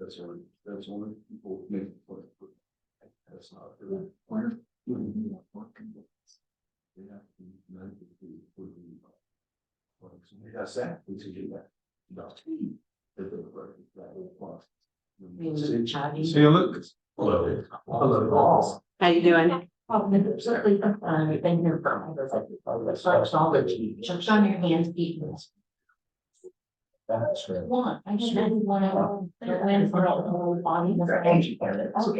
That's only people make. That's not. That's that, we should do that. See you, look. Hello. How you doing? Certainly, been here for psychology, just on your hands, feet. That's right. One, I just really want to go in for a whole body.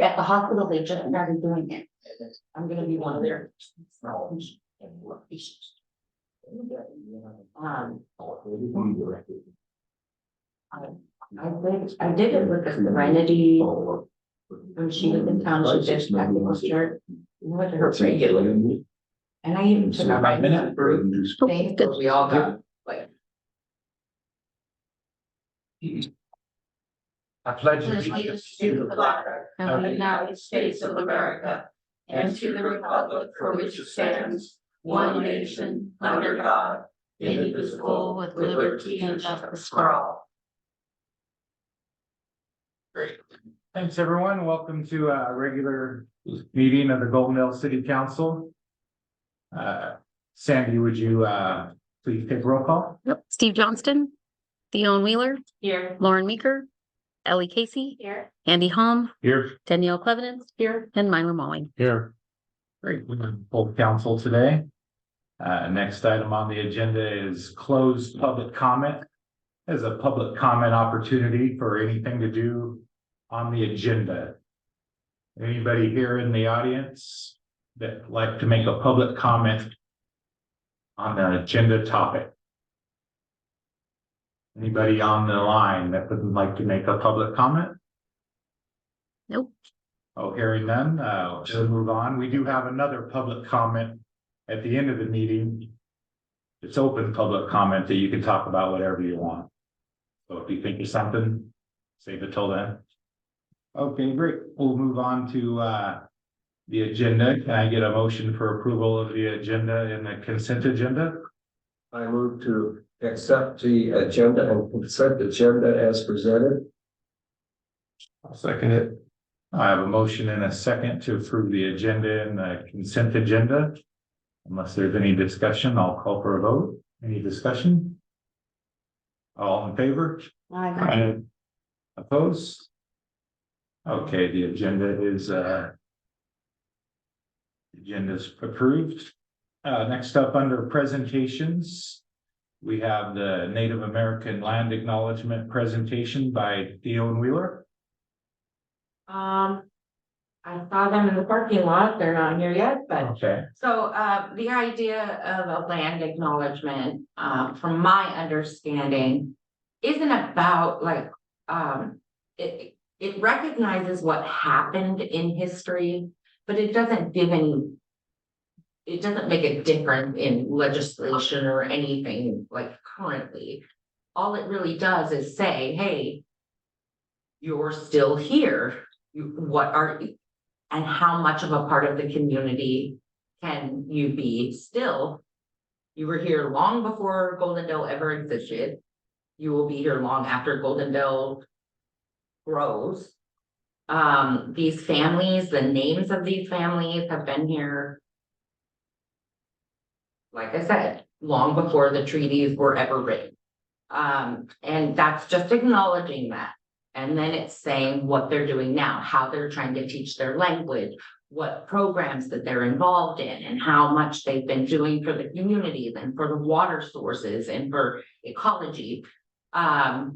At the hospital, they just started doing it. I'm gonna be one of their. I did it with the Serenity when she was in town, she did acupuncture. Went to her regularly. And I even took a vitamin group thing, but we all got like. I pledge Allegiance to the flag of the United States of America and to the republic for which it stands, one nation, under God, indivisible, with liberty and justice for all. Great. Thanks, everyone. Welcome to a regular meeting of the Goldendale City Council. Sandy, would you please take roll call? Yep. Steve Johnston, Theon Wheeler, Here. Lauren Meeker, Ellie Casey, Here. Andy Holm, Here. Danielle Clevenance, Here. and Myla Mauling. Here. Great. We have full council today. Next item on the agenda is closed public comment. As a public comment opportunity for anything to do on the agenda. Anybody here in the audience that like to make a public comment on an agenda topic? Anybody on the line that would like to make a public comment? Nope. Oh, hearing none, we'll move on. We do have another public comment at the end of the meeting. It's open public comment that you can talk about whatever you want. So if you think of something, save it till then. Okay, great. We'll move on to the agenda. Can I get a motion for approval of the agenda and the consent agenda? I move to accept the agenda and consent agenda as presented. I'll second it. I have a motion and a second to approve the agenda and the consent agenda. Unless there's any discussion, I'll call for a vote. Any discussion? All in favor? Hi. Opposed? Okay, the agenda is agenda's approved. Next up under presentations, we have the Native American Land Acknowledgement presentation by Theon Wheeler. I saw them in the parking lot, they're not here yet, but. Okay. So, the idea of a land acknowledgement, from my understanding, isn't about like, it recognizes what happened in history, but it doesn't give any. It doesn't make a difference in legislation or anything like currently. All it really does is say, hey, you're still here. What are you? And how much of a part of the community can you be still? You were here long before Goldendale ever existed. You will be here long after Goldendale grows. These families, the names of these families have been here, like I said, long before the treaties were ever written. And that's just acknowledging that. And then it's saying what they're doing now, how they're trying to teach their language, what programs that they're involved in, and how much they've been doing for the communities and for the water sources and for ecology. I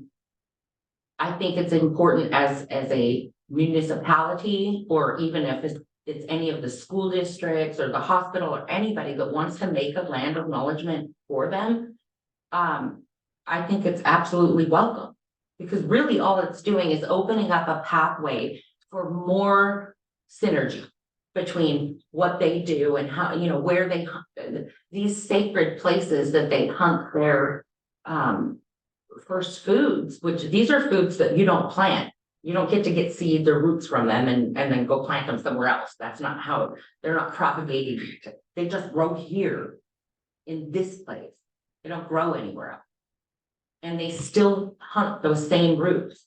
think it's important as a municipality, or even if it's any of the school districts or the hospital or anybody that wants to make a land acknowledgement for them. I think it's absolutely welcome. Because really all it's doing is opening up a pathway for more synergy between what they do and how, you know, where they, these sacred places that they hunt their first foods, which these are foods that you don't plant. You don't get to get seeds or roots from them and then go plant them somewhere else. That's not how, they're not propagating. They just grow here in this place. They don't grow anywhere else. And they still hunt those same roots.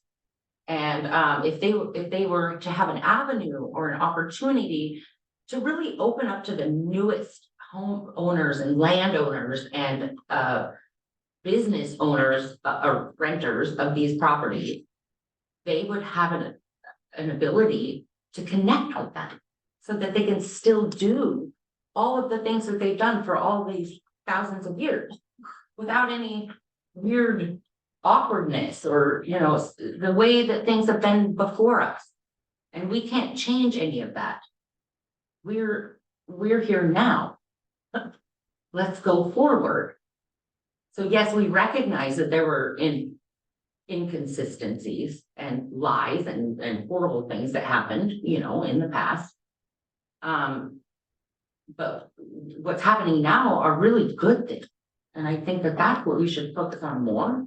And if they were to have an avenue or an opportunity to really open up to the newest homeowners and landowners and business owners or renters of these properties, they would have an ability to connect with them so that they can still do all of the things that they've done for all these thousands of years without any weird awkwardness or, you know, the way that things have been before us. And we can't change any of that. We're here now. Let's go forward. So yes, we recognize that there were inconsistencies and lies and horrible things that happened, you know, in the past. But what's happening now are really good things. And I think that that's what we should focus on more.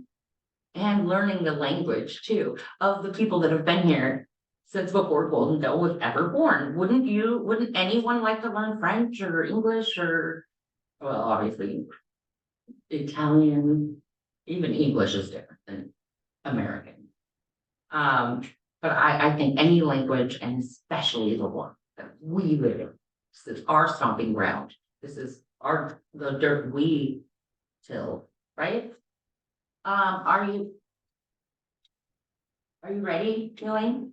And learning the language too of the people that have been here since before Golden Dale was ever born. Wouldn't anyone like to learn French or English or, well, obviously Italian, even English is different than American. But I think any language, and especially the one that we live in, this is our stomping ground. This is the dirt we till, right? Are you ready, Elaine?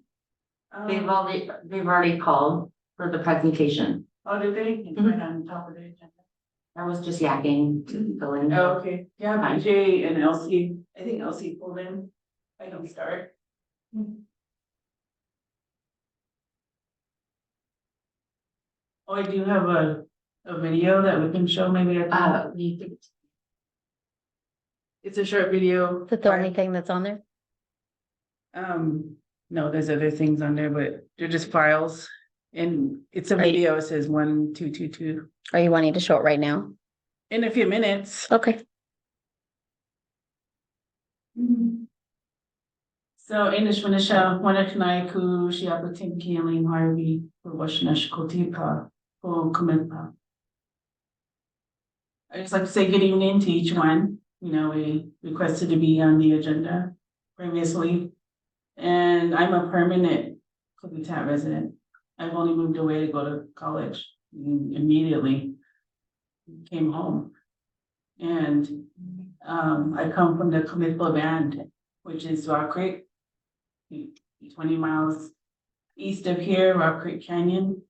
They've already called for the presentation. Oh, did they? It's right on top of the agenda. I was just yakking to fill in. Oh, okay, yeah, BJ and Elsie, I think Elsie pulled in. I can start. Oh, I do have a video that we can show maybe. It's a short video. Is that the only thing that's on there? No, there's other things on there, but they're just files. And it's a Right. video, it says 1222. Are you wanting to show it right now? In a few minutes. Okay. So English Manisha, Wanakanai ku Shiapatinki Elaine Harvey, Washinash Kotipa, Kumipa. I just like to say good evening to each one. You know, we requested to be on the agenda previously. And I'm a permanent Kukitat resident. I've only moved away to go to college and immediately came home. And I come from the Comithla Band, which is Rock Creek, 20 miles east of here, Rock Creek Canyon.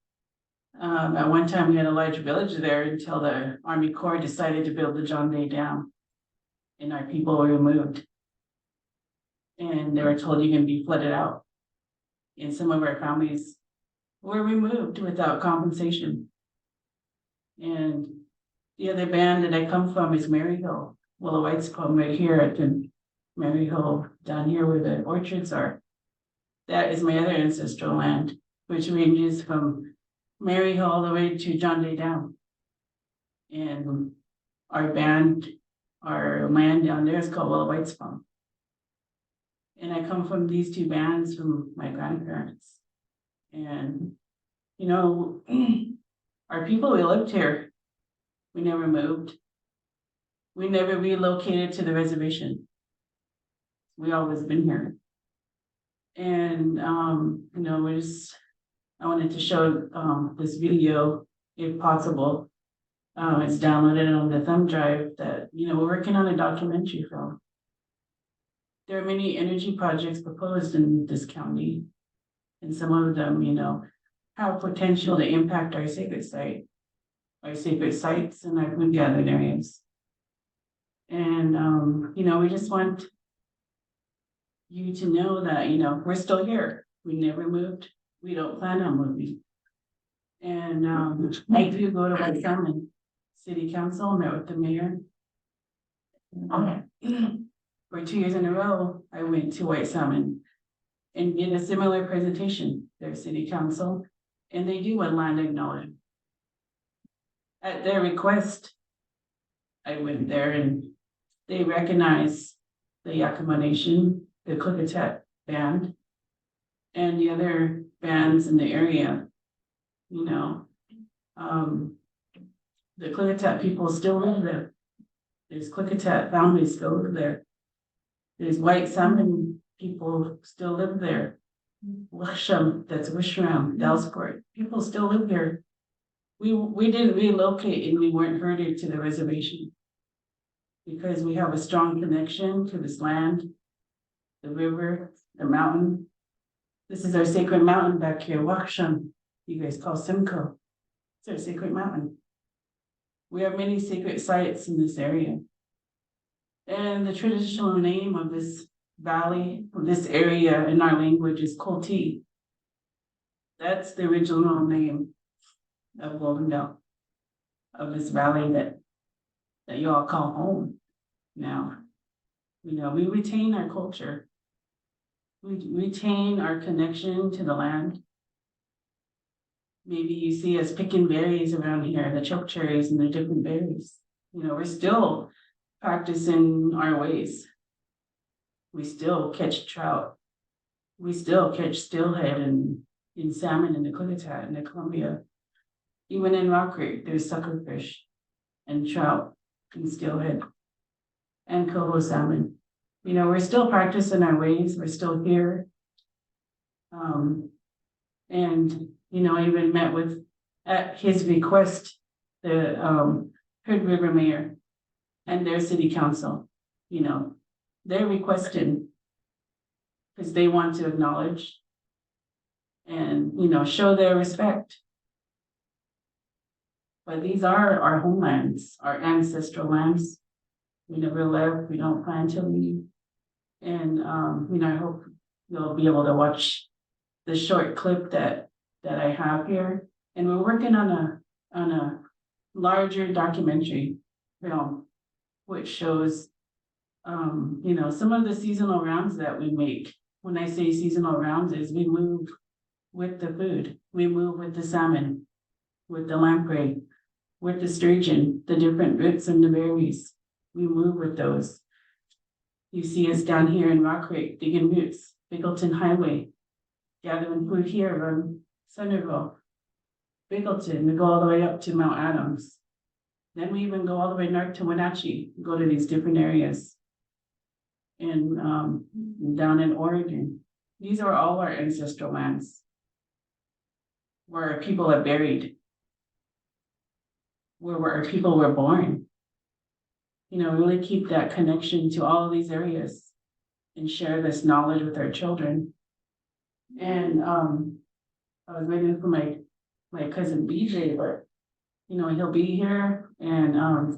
At one time we had a large village there until the Army Corps decided to build the John Day Dam. And our people were removed. And they were told you're gonna be flooded out. And some of our families were removed without compensation. And the other band that I come from is Maryhill, Willow White's come right here at the Maryhill down here where the orchards are. That is my other ancestral land, which ranges from Maryhill all the way to John Day Dam. And our band, our land down there is called Willow White's Farm. And I come from these two bands from my grandparents. And, you know, our people, we lived here. We never moved. We never relocated to the reservation. We always been here. And, you know, I wanted to show this video, if possible. It's downloaded on the thumb drive that, you know, we're working on a documentary film. There are many energy projects proposed in this county. And some of them, you know, have potential to impact our sacred site, our sacred sites and our food gathering areas. And, you know, we just want you to know that, you know, we're still here. We never moved. We don't plan on moving. And I do go to White Salmon City Council, met with the mayor. For 2 years in a row, I went to White Salmon and did a similar presentation, their city council, and they do a land acknowledgement. At their request, I went there and they recognize the Yakima Nation, the Klickitat band, and the other bands in the area. You know, the Klickitat people still live there. There's Klickitat families still live there. There's White Salmon people still live there. Wisham, that's Wishram, Dalsport, people still live here. We didn't relocate and we weren't herded to the reservation. Because we have a strong connection to this land, the river, the mountain. This is our sacred mountain back here, Waksham, you guys call Simcoe. It's our sacred mountain. We have many sacred sites in this area. And the traditional name of this valley, of this area in our language is Koti. That's the original name of Goldendale, of this valley that you all call home now. You know, we retain our culture. We retain our connection to the land. Maybe you see us picking berries around here, the choke cherries and the different berries. You know, we're still practicing our ways. We still catch trout. We still catch steelhead and salmon in the Klickitat and the Columbia. Even in Rock Creek, there's suckerfish and trout and steelhead and coho salmon. You know, we're still practicing our ways. We're still here. And, you know, I even met with, at his request, the Hood River Mayor and their city council. You know, they're requesting because they want to acknowledge and, you know, show their respect. But these are our homelands, our ancestral lands. We never left, we don't plan to leave. And, you know, I hope you'll be able to watch the short clip that I have here. And we're working on a larger documentary film, which shows, you know, some of the seasonal rounds that we make. When I say seasonal rounds is we move with the food. We move with the salmon, with the lamprey, with the sturgeon, the different roots and the berries. We move with those. You see us down here in Rock Creek digging roots, Bigleton Highway, gathering food here on Centerville, Bigleton. We go all the way up to Mount Adams. Then we even go all the way north to Wenatchee, go to these different areas. And down in Oregon. These are all our ancestral lands where our people are buried, where our people were born. You know, really keep that connection to all of these areas and share this knowledge with our children. And I was waiting for my cousin BJ, but you know, he'll be here. And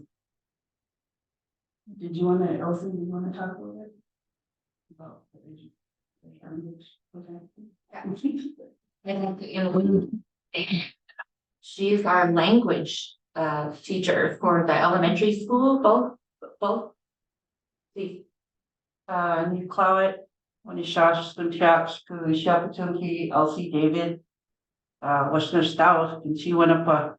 did you want to, Elsie, did you want to talk a little bit about the heritage? Okay. She's our language teacher for the elementary school, both. Please. New Clowet, Wanishash, Slimchach, Shapatunki, Elsie David, Washner Stout, and she went up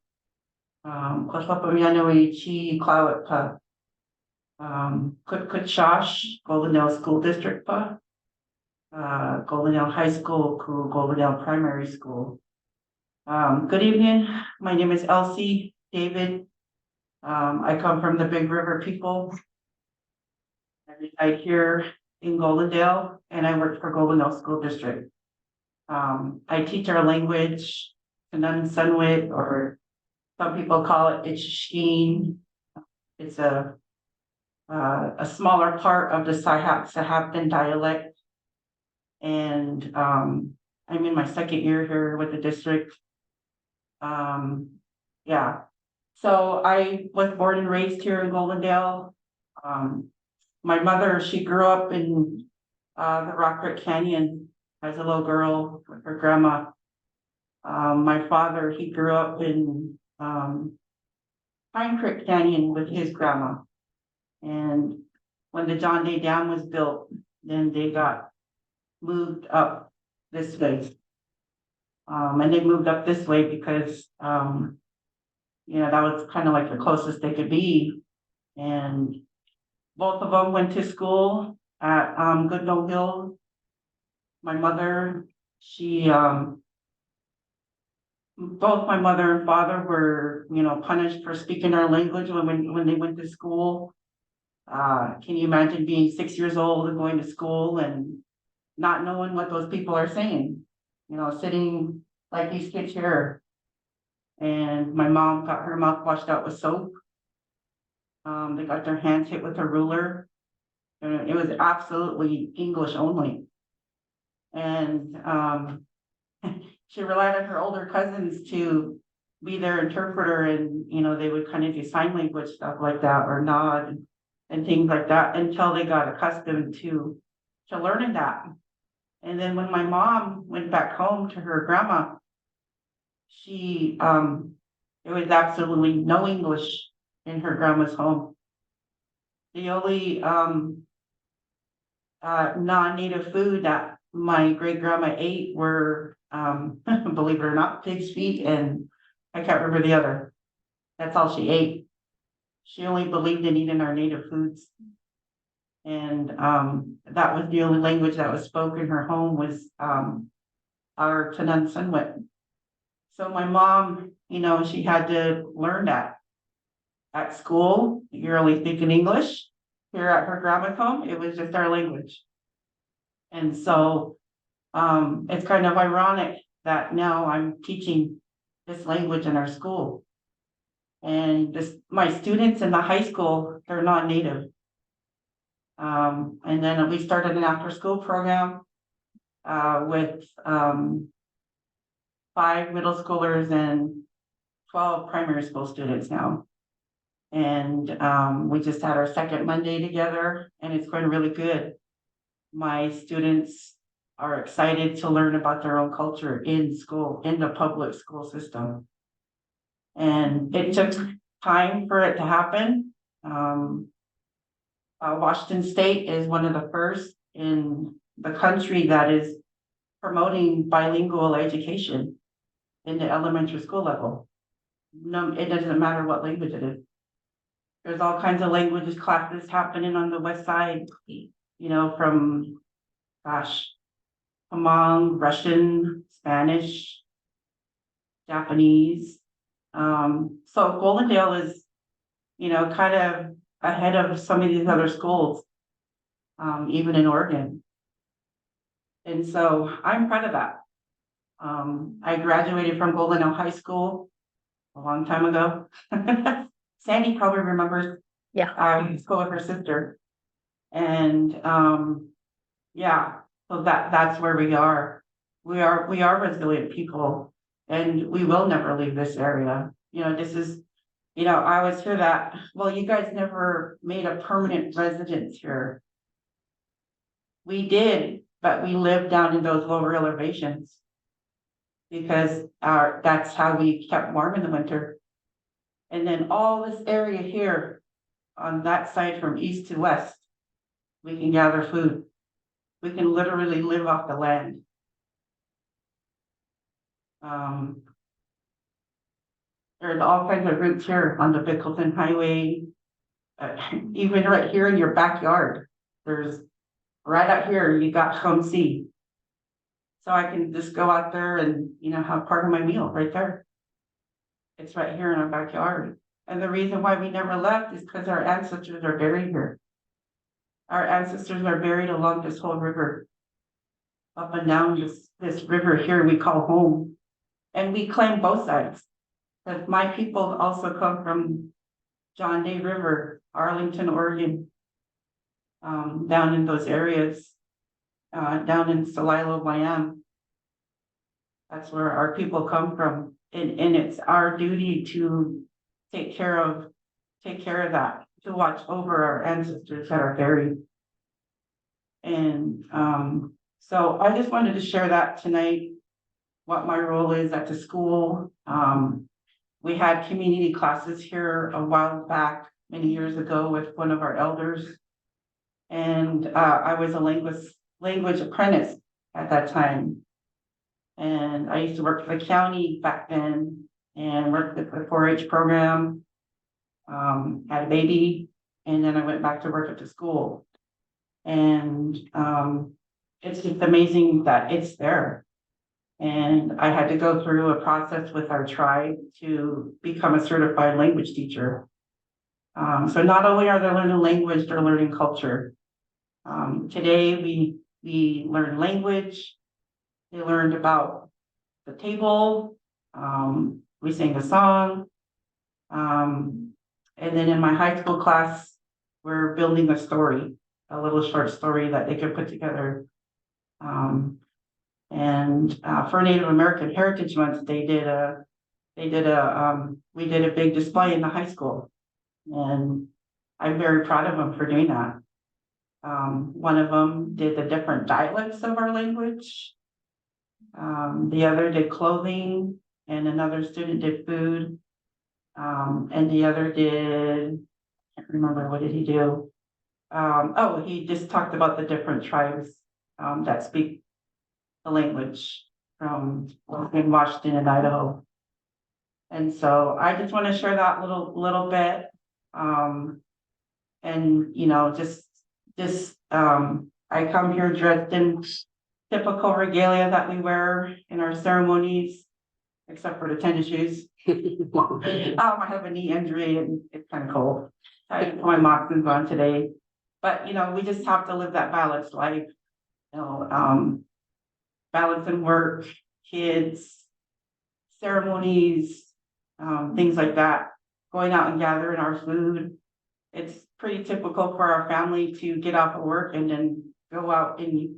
Koslapamianui, Chi Clowet, Kutshash, Goldendale School District, Goldendale High School, Goldendale Primary School. Good evening. My name is Elsie David. I come from the Big River people. I reside here in Goldendale and I work for Goldendale School District. I teach our language, Sunwit, or some people call it Itchishkeen. It's a smaller part of the Sahaptin dialect. And I'm in my second year here with the district. Yeah, so I was born and raised here in Goldendale. My mother, she grew up in the Rock Creek Canyon as a little girl with her grandma. My father, he grew up in Pine Creek Canyon with his grandma. And when the John Day Dam was built, then they got moved up this way. And they moved up this way because, you know, that was kind of like the closest they could be. And both of them went to school at Goodnoe Hill. My mother, she, both my mother and father were, you know, punished for speaking our language when they went to school. Can you imagine being 6 years old and going to school and not knowing what those people are saying, you know, sitting like these kids here. And my mom got her mouth washed out with soap. They got their hands hit with a ruler. And it was absolutely English only. And, she relied on her older cousins to be their interpreter, and, you know, they would kind of do sign language stuff like that, or nod and things like that, until they got accustomed to learning that. And then when my mom went back home to her grandma, she, there was absolutely no English in her grandma's home. The only, non-native food that my great grandma ate were, believe it or not, pig's feet, and I can't remember the other. That's all she ate. She only believed in eating our native foods. And, that was the only language that was spoken in her home, was, our Tanunsunwit. So my mom, you know, she had to learn that. At school, you're only speaking English. Here at her grandma's home, it was just our language. And so, it's kind of ironic that now I'm teaching this language in our school. And my students in the high school, they're non-native. And then we started an after-school program, with, 5 middle schoolers and 12 primary school students now. And, we just had our second Monday together, and it's going really good. My students are excited to learn about their own culture in school, in the public school system. And it took time for it to happen. Washington State is one of the first in the country that is promoting bilingual education in the elementary school level. No, it doesn't matter what language it is. There's all kinds of languages classes happening on the west side, you know, from, gosh, Hmong, Russian, Spanish, Japanese. So Goldendale is, you know, kind of ahead of some of these other schools, even in Oregon. And so I'm proud of that. I graduated from Goldendale High School a long time ago. Sandy probably remembers. Yeah. I went to school with her sister. And, yeah, so that's where we are. We are resilient people, and we will never leave this area. You know, this is, you know, I always hear that, well, you guys never made a permanent residence here. We did, but we lived down in those lower elevations because that's how we kept warm in the winter. And then all this area here on that side from east to west, we can gather food. We can literally live off the land. There's all kinds of routes here on the Bickleton Highway. Even right here in your backyard, there's right out here, you got Homestead. So I can just go out there and, you know, have part of my meal right there. It's right here in our backyard. And the reason why we never left is because our ancestors are buried here. Our ancestors are buried along this whole river. Up and down this river here we call home. And we claim both sides. But my people also come from John Day River, Arlington, Oregon. Down in those areas. Down in Celilo, Wyoming. That's where our people come from. And it's our duty to take care of that, to watch over our ancestors that are buried. And so I just wanted to share that tonight, what my role is at the school. We had community classes here a while back, many years ago, with one of our elders. And I was a language apprentice at that time. And I used to work for the county back then and worked with the 4-H program, had a baby, and then I went back to work at the school. And it's just amazing that it's there. And I had to go through a process with our tribe to become a certified language teacher. So not only are they learning language, they're learning culture. Today we learned language. They learned about the table. We sang a song. And then in my high school class, we're building a story, a little short story that they could put together. For Native American Heritage Month, we did a big display in the high school. And I'm very proud of them for doing that. One of them did the different dialects of our language. The other did clothing, and another student did food. And the other did, I can't remember, what did he do? He just talked about the different tribes that speak the language from in Washington and Idaho. And so I just want to share that little bit. And you know, I come here dressed in typical regalia that we wear in our ceremonies, except for the tennis shoes. I have a knee injury and it's kind of cold. I put my moccasins on today, but you know, we just have to live that balanced life. You know, balancing work, kids, ceremonies, things like that. Going out and gathering our food. It's pretty typical for our family to get off of work and then go out and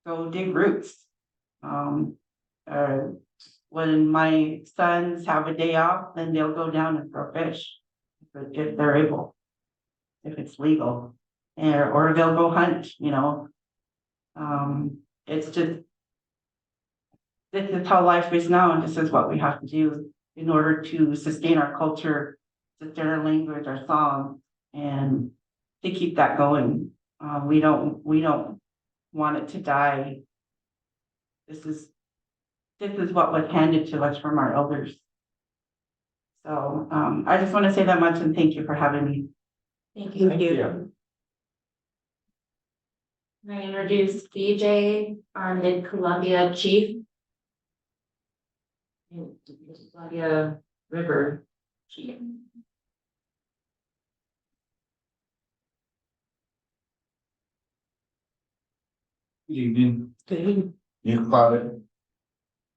go dig roots. When my sons have a day off, then they'll go down and throw fish if they're able, if it's legal, or they'll go hunt. You know, it's just this is how life is now, and this is what we have to do in order to sustain our culture, sustain our language, our song, and to keep that going. We don't want it to die. This is what was handed to us from our elders. So I just want to say that much and thank you for having me. Thank you. Thank you. Can I introduce DJ, our Mid-Columbia chief? Columbia River chief. Good evening. Niklare.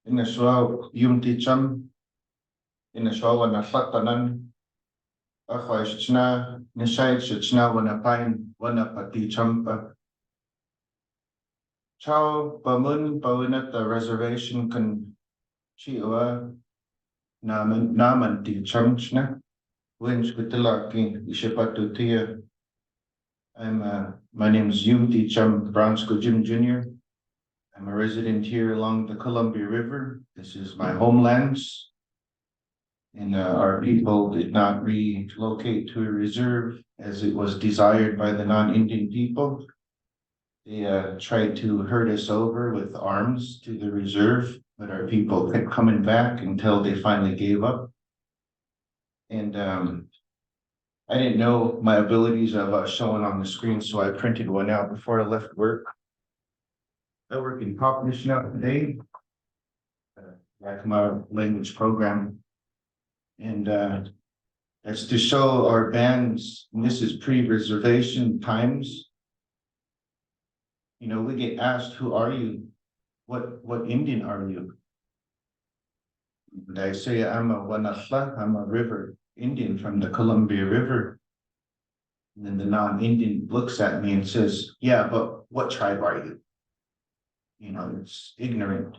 Inaswa yung ticham. Inaswa wana fatanan. Akhwa shchna nishay shchna wana pain wana pati champa. Chow bamun bawin at the reservation kan chiwa naman ticham chna. Winch kutilaki ishipatu tia. My name is Yum Ticham Bronsko Jim Jr. I'm a resident here along the Columbia River. This is my homelands. And our people did not relocate to a reserve as it was desired by the non-Indian people. They tried to herd us over with arms to the reserve, but our people kept coming back until they finally gave up. And I didn't know my abilities of showing on the screen, so I printed one out before I left work. I work in Popnish now today, Yakima language program. And that's to show our bands, and this is pre-reservation times. You know, we get asked, who are you? What Indian are you? And I say, I'm a Wanahla, I'm a river Indian from the Columbia River. And then the non-Indian looks at me and says, yeah, but what tribe are you? You know, it's ignorant.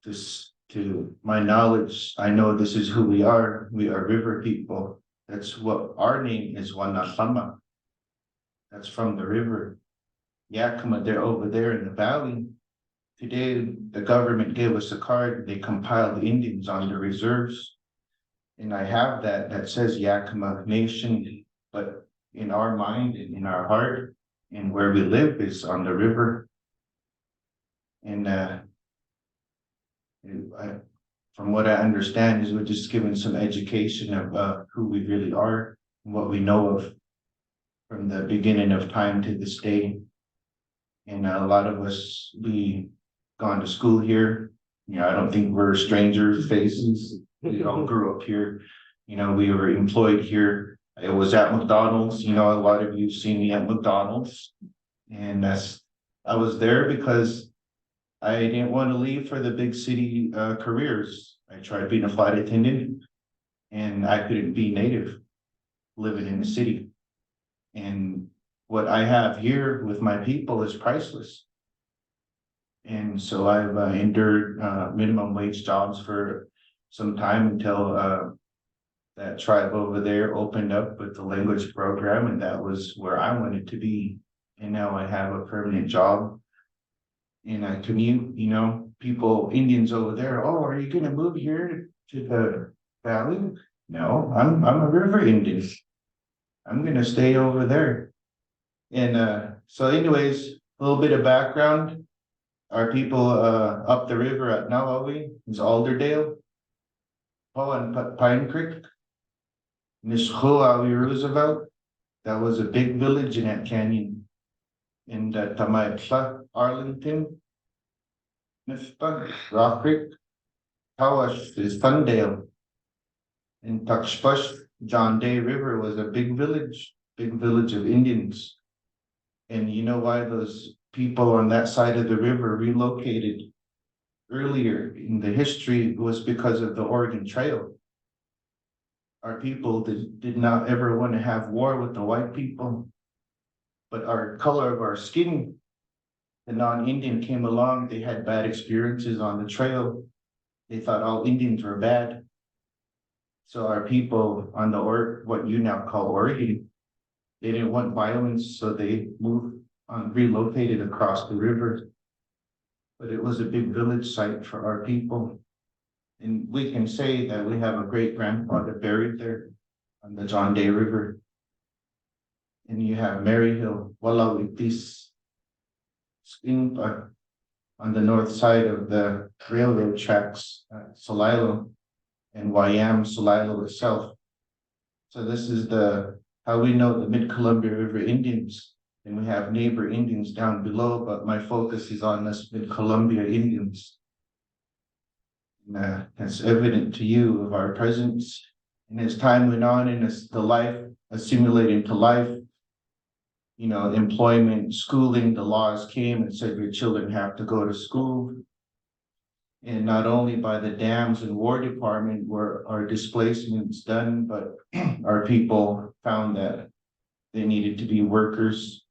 Just to my knowledge, I know this is who we are. We are river people. That's what our name is, Wanahama. That's from the river. Yakima, they're over there in the valley. Today, the government gave us a card. They compiled Indians on the reserves. And I have that says Yakima Nation, but in our mind and in our heart and where we live is on the river. And from what I understand is we're just given some education of who we really are and what we know of from the beginning of time to this day. And a lot of us, we gone to school here. You know, I don't think we're stranger faces. We all grew up here. You know, we were employed here. I was at McDonald's. You know, a lot of you have seen me at McDonald's. And that's I was there because I didn't want to leave for the big city careers. I tried being a flight attendant and I couldn't be native living in the city. And what I have here with my people is priceless. And so I've endured minimum wage jobs for some time until that tribe over there opened up with the language program, and that was where I wanted to be. And now I have a permanent job. And I commute, you know, people, Indians over there, oh, are you gonna move here to the valley? No, I'm a river Indian. I'm gonna stay over there. And so anyways, a little bit of background. Our people up the river at Nawawi is Alderdale. Oh, and Pine Creek. Nisqually Roosevelt. That was a big village in that canyon. In Tamaitla, Arlington. Nispa, Rock Creek. Tawash is Thundale. In Tuxpush, John Day River was a big village of Indians. And you know why those people on that side of the river relocated earlier in the history was because of the Oregon Trail. Our people did not ever want to have war with the white people, but our color of our skin, the non-Indian came along, they had bad experiences on the trail. They thought all Indians were bad. So our people on the what you now call Oregon, they didn't want violence, so they relocated across the river. But it was a big village site for our people. And we can say that we have a great grandfather buried there on the John Day River. And you have Maryhill, Walawitis, Skinpa on the north side of the railroad tracks, Solilo, and Wayam, Solilo itself. So this is how we know the Mid-Columbia River Indians. And we have neighbor Indians down below, but my focus is on this Mid-Columbia Indians. And that's evident to you of our presence. And as time went on and as the life assimilating to life, you know, employment, schooling, the laws came and said your children have to go to school. And not only by the dams and War Department were our displacements done, but our people found that they needed to be workers.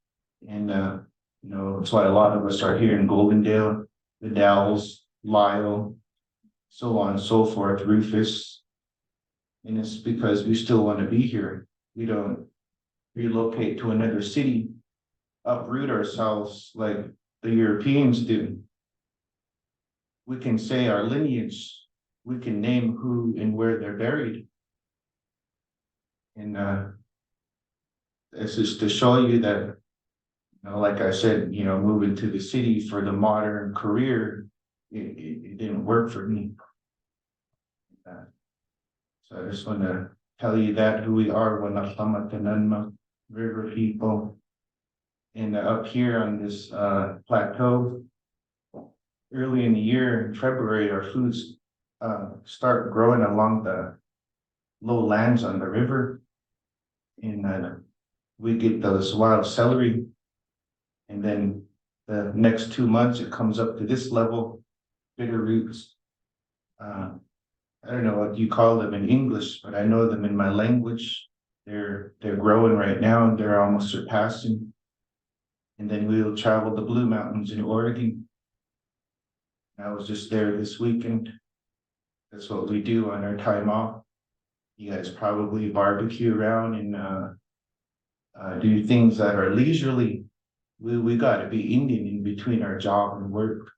And you know, that's why a lot of us are here in Goldendale, the Dalles, Lyle, so on and so forth, Rufus. And it's because we still want to be here. We don't relocate to another city, uproot ourselves like the Europeans do. We can say our lineage, we can name who and where they're buried. And this is to show you that, you know, like I said, you know, moving to the city for the modern career, it didn't work for me. So I just want to tell you that who we are, Wanakamatananma River people. And up here on this plateau, early in the year, in February, our foods start growing along the low lands on the river. And we get those wild celery. And then the next 2 months, it comes up to this level, bitter roots. I don't know what you call them in English, but I know them in my language. They're growing right now and they're almost surpassing. And then we'll travel the Blue Mountains in Oregon. I was just there this weekend. That's what we do on our time off. You guys probably barbecue around and do things that are leisurely. We gotta be Indian in between our job and work.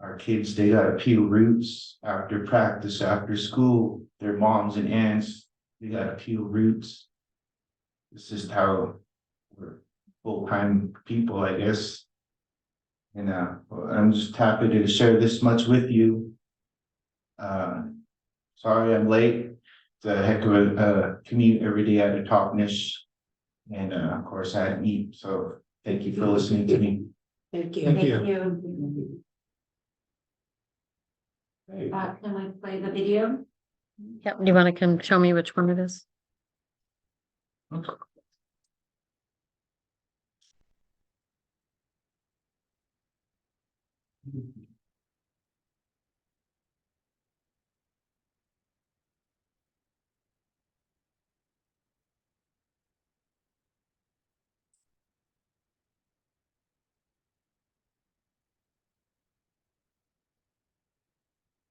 Our kids, they gotta peel roots after practice, after school. Their moms and aunts, they gotta peel roots. This is how we're full-time people, I guess. And I'm just happy to share this much with you. Sorry I'm late. It's a heck of a commute every day out of Toppenish. And of course I had to eat, so thank you for listening to me. Thank you. Thank you. Can we play the video? Yep, do you want to come show me which one it is?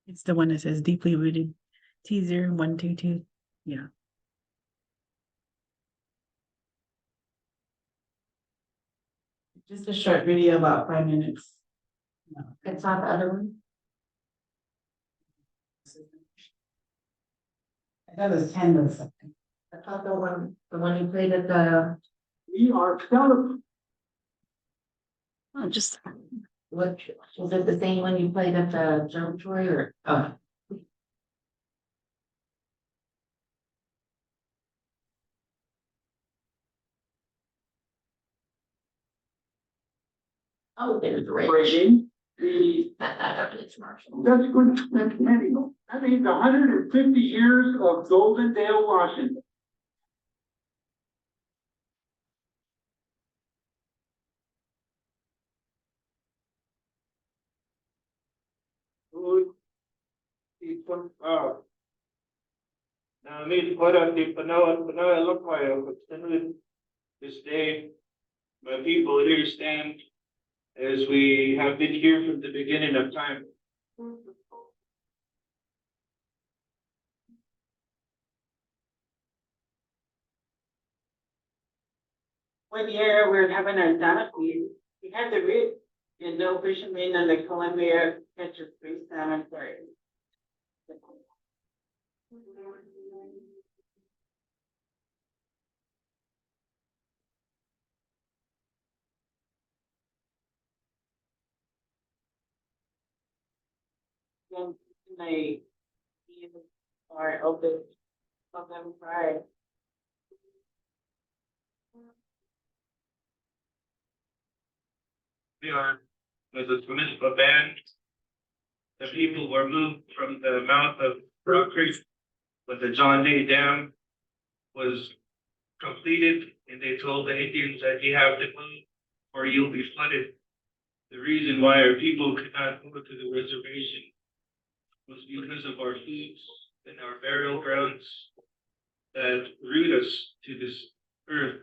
It's the one that says deeply rooted, teaser 122, yeah. Just a short video, about 5 minutes. It's not the other one. I thought it was 10 or something. I thought the one you played at the, We are kind Oh, just, what, was it the same one you played at the observatory or? Oh. Oh, there's Rich. Rating, the, It's Marshall. that's good, that's many, that means 150 years of Goldendale, Washington. Good. People, need para di panahon lang kayo, continued this day. My people here stand as we have been here from the beginning of time. One year, we were having our Donna feed. We had the rig, and no fishermen on the Columbia catches free salmon for it. Then they are open, open fried. We are, as a municipal band, the people were moved from the mouth of Rock Creek when the John Day Dam was completed, and they told the Indians that you have to move or you'll be flooded. The reason why our people could not move to the reservation was because of our foods and our burial grounds that root us to this earth.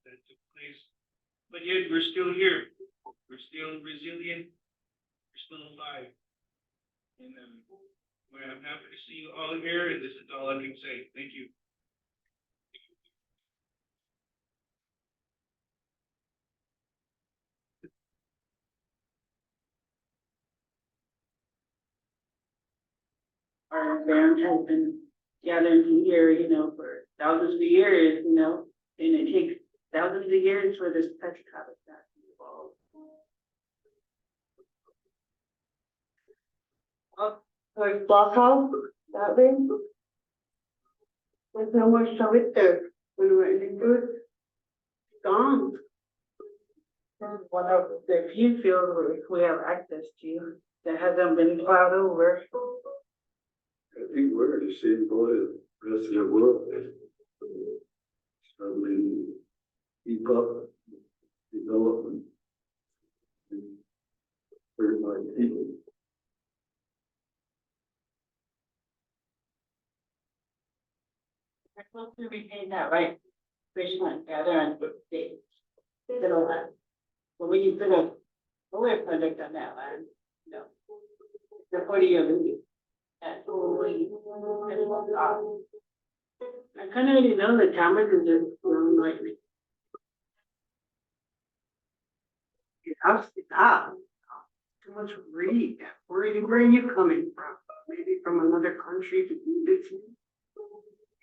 That took place, but yet we're still here. We're still resilient. We're still alive, and I'm happy to see you all here. And this is all I can say. Thank you. Our band has been gathering here, for thousands of years, and it takes thousands of years for this petrified stuff to evolve. Like blockhouse, that thing. There's no more show it there. When we're into it, it's gone. This is one of the few fields where we have access to that hasn't been plowed over. I think we're the same boat as the rest of the world. Struggling to keep up, development. Very much people. Supposed to retain that right, fish hunt, gather and they did all that. But when you put a solar project on that land, no. The 40-year lease. That's totally. I kind of already know the cameras is just like. Stop. Too much reading. Where are you coming from? Maybe from another country to do this?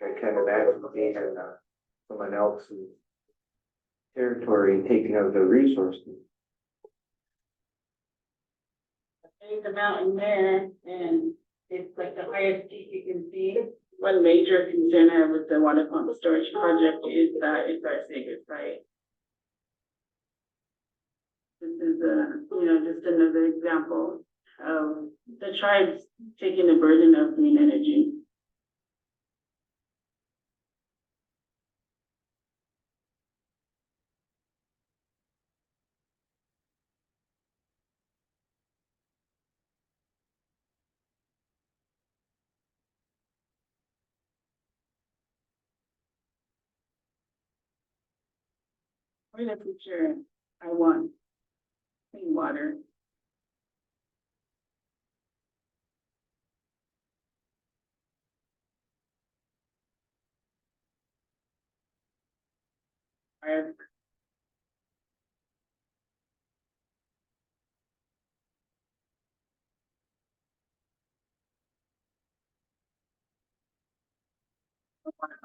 I can't imagine being in someone else's territory and taking over the resources. There's a mountain there and it's like the highest peak you can see. One major concern I have with the water pump storage project is that it's our sacred site. This is just another example of the tribes taking the burden of green energy. For the future, I want clean water. Our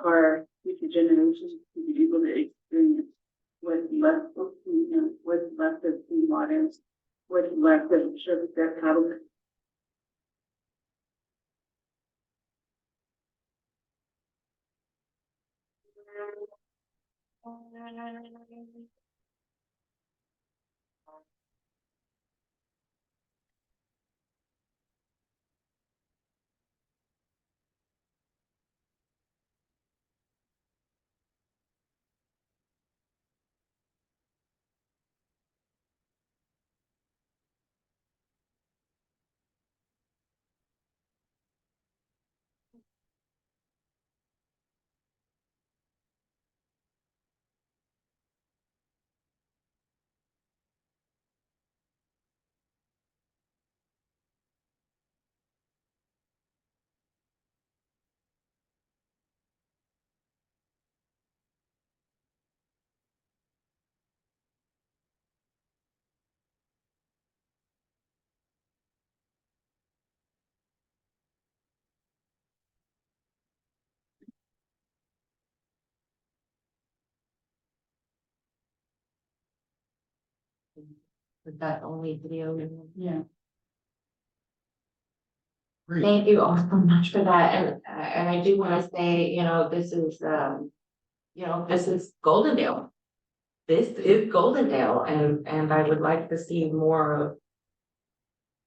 our future generations to be able to experience what's left of what's left of clean water, what's left of sugar that cattle. Is that only video? Yeah. Thank you all so much for that, and I do wanna say, this is, this is Goldendale. This is Goldendale, and I would like to see more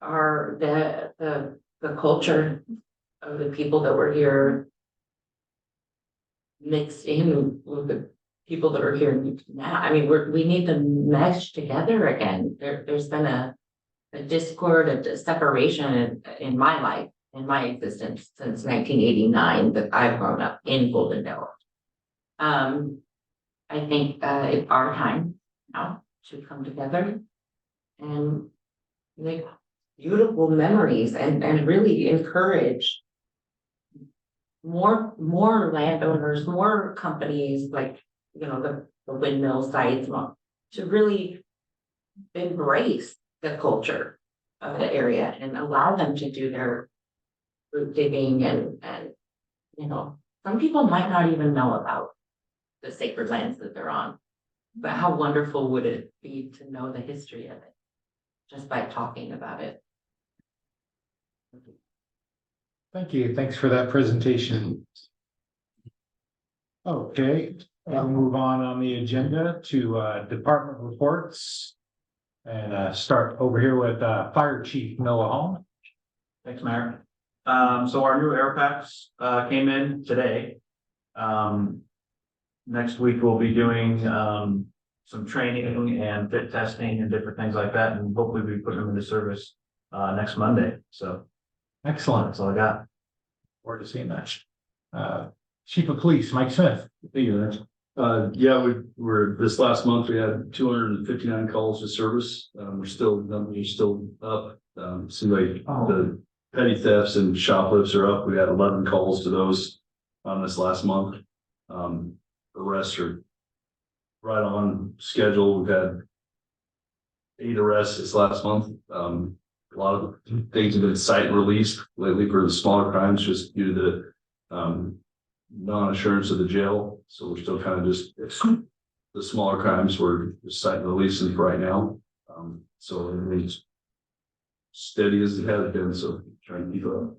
of the culture of the people that were here mixed in with the people that are here now. I mean, we need to mesh together again. There's been a discord, a separation in my life, in my existence since 1989 that I've grown up in Goldendale. I think it's our time now to come together and make beautiful memories and really encourage more landowners, more companies like, the windmill sites to really embrace the culture of the area and allow them to do their root digging and some people might not even know about the sacred lands that they're on. But how wonderful would it be to know the history of it just by talking about it? Thank you. Thanks for that presentation. Okay, we'll move on the agenda to department reports. And start over here with Fire Chief Noah Holm. Thanks, Mayor. So our new air packs came in today. Next week we'll be doing some training and fit testing and different things like that, and hopefully we put them into service next Monday. So Excellent. that's all I got. Forward to seeing that. Chief of Police, Mike Smith. Yeah, we're, this last month, we had 259 calls to service. We're still up. Seems like the petty thefts and shoplifts are up. We had 11 calls to those on this last month. Arrests are right on schedule. We've had 8 arrests this last month. A lot of things have been cite and released lately for the smaller crimes, just due to the non-assurance of the jail. So we're still kind of just, the smaller crimes we're cite and releasing for right now. So it's steady as it has been, so trying to keep up.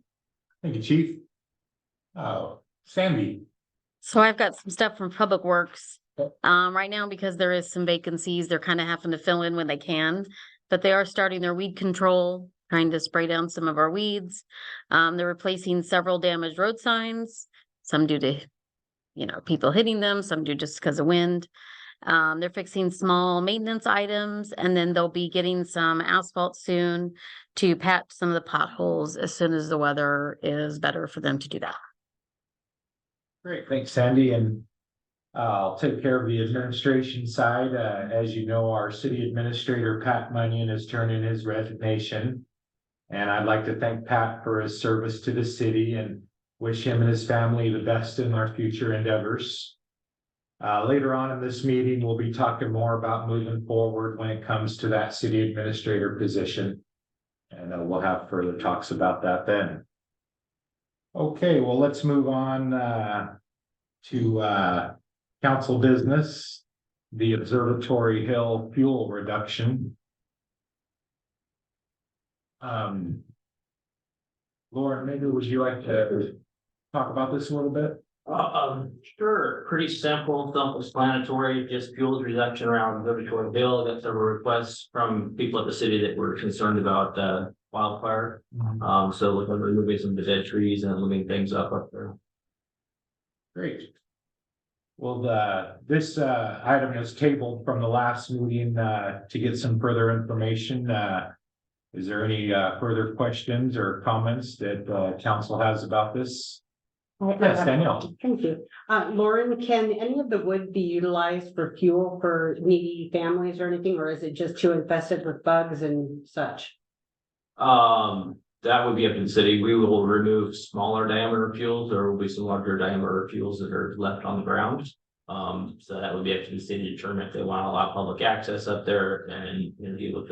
Thank you, Chief. Sandy. So I've got some stuff from Public Works. Right now, because there is some vacancies, they're kind of having to fill in when they can. But they are starting their weed control, trying to spray down some of our weeds. They're replacing several damaged road signs, some due to, people hitting them, some due just because of wind. They're fixing small maintenance items, and then they'll be getting some asphalt soon to patch some of the potholes as soon as the weather is better for them to do that. Great, thanks, Sandy, and I'll take care of the administration side. As you know, our city administrator, Pat Munyon, has turned in his resignation. And I'd like to thank Pat for his service to the city and wish him and his family the best in their future endeavors. Later on in this meeting, we'll be talking more about moving forward when it comes to that city administrator position. And we'll have further talks about that then. Okay, well, let's move on to council business, the Observatory Hill fuel reduction. Lauren, maybe would you like to talk about this a little bit? Sure, pretty simple, self-explanatory, just fuel reduction around Observatory Hill. Got several requests from people at the city that were concerned about wildfire. So looking at removing some of the dead trees and moving things up there. Great. Well, this item was tabled from the last meeting to get some further information. Is there any further questions or comments that council has about this? Yes, Danielle. Thank you. Lauren, can any of the wood be utilized for fuel for needy families or anything, or is it just too infested with bugs and such? That would be up to the city. We will remove smaller diameter fuels. There will be some larger diameter fuels that are left on the ground. So that would be up to the city to determine if they want to allow public access up there and deal with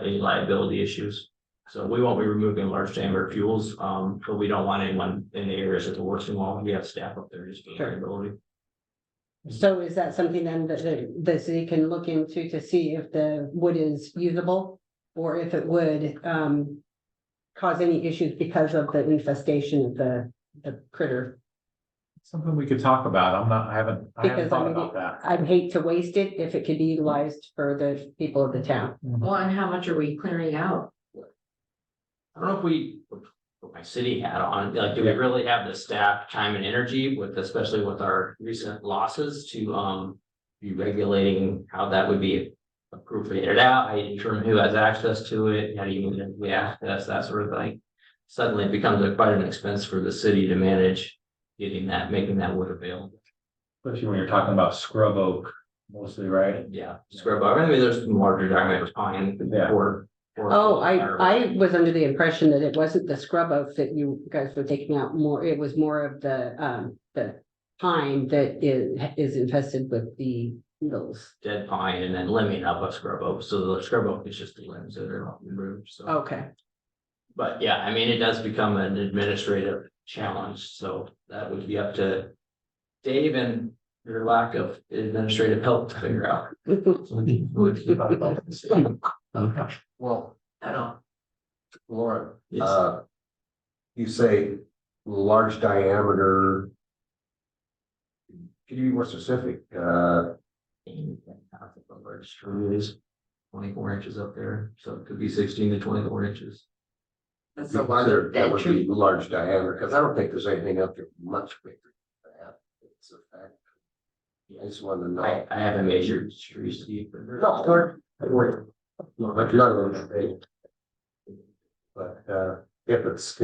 any liability issues. So we won't be removing large diameter fuels, but we don't want anyone in the areas that are working while we have staff up there just for liability. So is that something then that the city can look into to see if the wood is usable, or if it would cause any issues because of the infestation of the critter? Something we could talk about. I haven't thought about that. I'd hate to waste it if it could be utilized for the people of the town. Well, and how much are we clearing out? I don't know if we put my city hat on, like, do we really have the staff, time and energy especially with our recent losses to be regulating how that would be appropriated out, how you determine who has access to it, how do you access that sort of thing. Suddenly it becomes quite an expense for the city to manage making that wood available. Especially when you're talking about scrub oak mostly, right? Yeah, scrub oak. I mean, there's some larger diameter pine or Oh, I was under the impression that it wasn't the scrub oak that you guys were taking out more, it was more of the pine that is infested with the needles. dead pine and then limbing up a scrub oak. So the scrub oak is just the limbs that are removed. So, Okay. but yeah, I mean, it does become an administrative challenge. So that would be up to Dave and your lack of administrative help to figure out. Well, I don't. Lauren, Yes. you say large diameter. Can you be more specific? Large tree is 24 inches up there, so it could be 16 to 24 inches. That's So a lot of that dead would tree. be large diameter, because I don't think there's anything up there much bigger than that. It's a fact. I just wanted to know. I haven't measured trees deep. No, but none of them are big. But if it's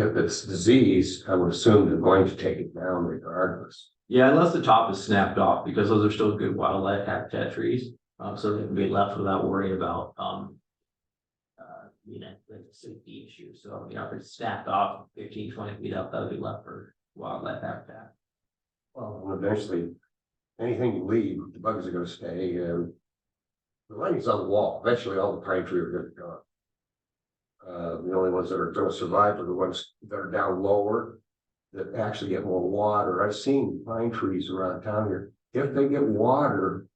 disease, I would assume they're going to take it down regardless. Yeah, unless the top is snapped off, because those are still good wildlife habitat trees, so they can be left without worrying about, like safety issues. So, if it's snapped off 15, 20 feet up, that'll be left for wildlife habitat. Well, and eventually, anything you leave, the bugs are gonna stay, and the writing's on the wall, eventually all the pine trees are gonna be gone. The only ones that are gonna survive are the ones that are down lower, that actually get more water. I've seen pine trees around town here, if they get water,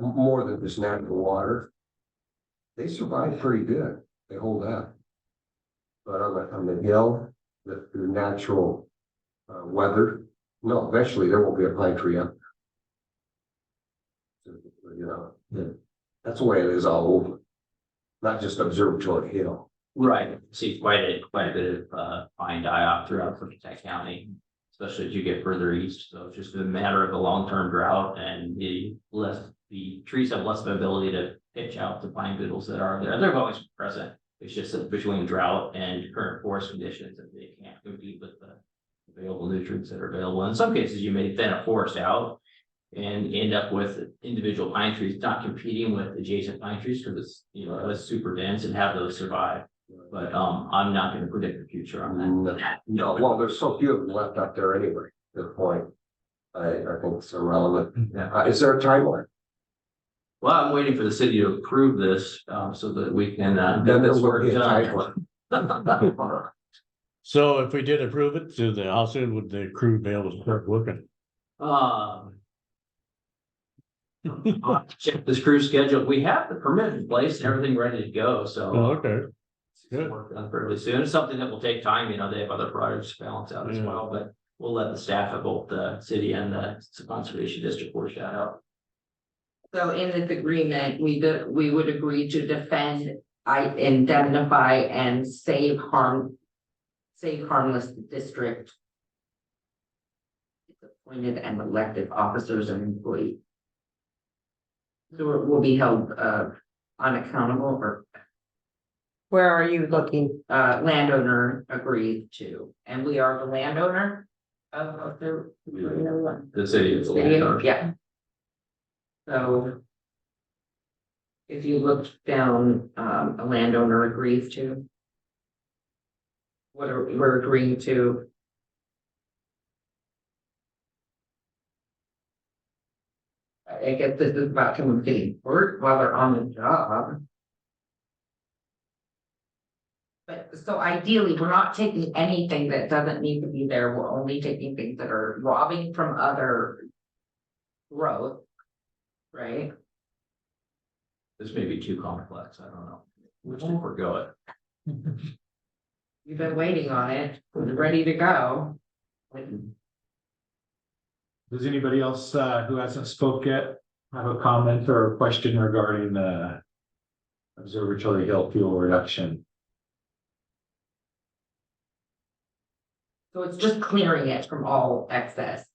more than just natural water, they survive pretty good, they hold up. But on the hill, the natural weather, no, eventually there won't be a pine tree up there. That's the way it is all over, not just Observatory Hill. Right, see quite a bit of pine die off throughout Clickatack County, especially as you get further east. So it's just a matter of a long-term drought, and the trees have less of an ability to pitch out the pine beetles that are there. They're always present. It's just that between drought and current forest conditions that they can't compete with the available nutrients that are available. In some cases, you may thin a forest out and end up with individual pine trees not competing with adjacent pine trees because it's super dense and have those survive. But I'm not going to predict the future on that. No, well, there's so few of them left up there anyway. Good point. I think it's irrelevant. Is there a timeline? Well, I'm waiting for the city to approve this so that we can Then get this there's work work a done. timeline. So if we did approve it, how soon would the crew be able to start working? I'll check this crew schedule. We have the permit in place and everything ready to go, so. Oh, okay. Good. Work done fairly soon. It's something that will take time, they have other projects to balance out as well, but we'll let the staff of both the city and the conservation district work that out. So in this agreement, we would agree to defend, indemnify and save harmless district. Appointed and elected officers and employees. So it will be held unaccountable or Where are you looking? landowner agreed to, and we are the landowner of The city is the landowner. yeah. So. If you look down, a landowner agrees to. We're agreeing to. I guess this is about someone getting work while they're on the job. But so ideally, we're not taking anything that doesn't need to be there. We're only taking things that are robbing from other growth. Right? This may be too complex. I don't know. Which way we're going. You've been waiting on it. We're ready to go. Does anybody else who hasn't spoke yet have a comment or a question regarding the Observatory Hill fuel reduction? So it's just clearing it from all excess.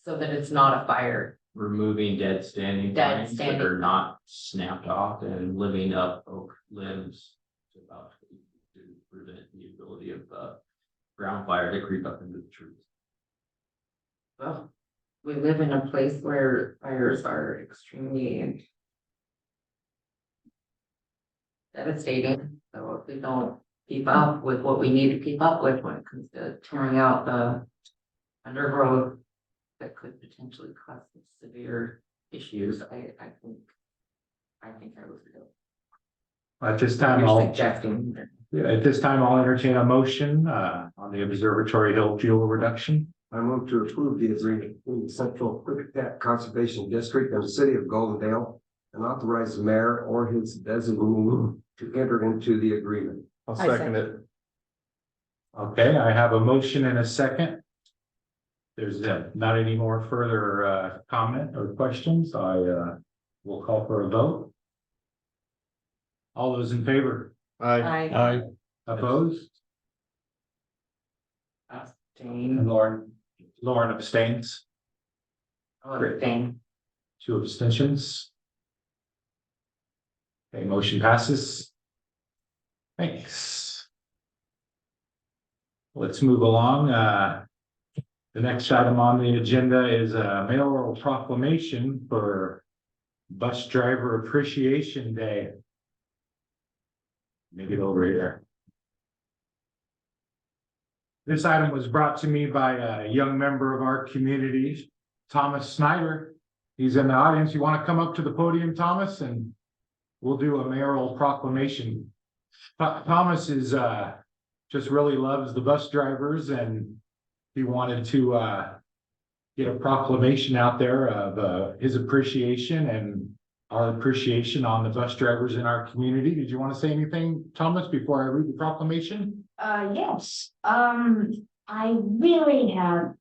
So that it's not a fire. Removing dead standing pines that are not snapped off and living up oak limbs to prevent the ability of ground fire to creep up into the trees. Well, we live in a place where fires are extremely devastating. So if we don't keep up with what we need to keep up with when it comes to tearing out the undergrowth that could potentially cause some severe issues, I think I would feel. At this time, You're suggesting. At this time, I'll entertain a motion on the Observatory Hill fuel reduction. I move to approve the agreement between the Central Clickatack Conservation District and the City of Goldendale and authorize the mayor or his designee to enter into the agreement. I'll second it. Okay, I have a motion and a second. There's not any more further comment or questions. I will call for a vote. All those in favor? Aye. Opposed? And Lauren abstains. Abstain. 2 abstentions. Okay, motion passes. Thanks. let's move along. The next item on the agenda is a mayoral proclamation for Bus Driver Appreciation Day. Let me get over here. This item was brought to me by a young member of our community, Thomas Snyder. He's in the audience. You want to come up to the podium, Thomas, and we'll do a mayoral proclamation. Thomas is just really loves the bus drivers, and he wanted to get a proclamation out there of his appreciation and our appreciation on the bus drivers in our community. Did you want to say anything, Thomas, before I read the proclamation? Yes, I really have.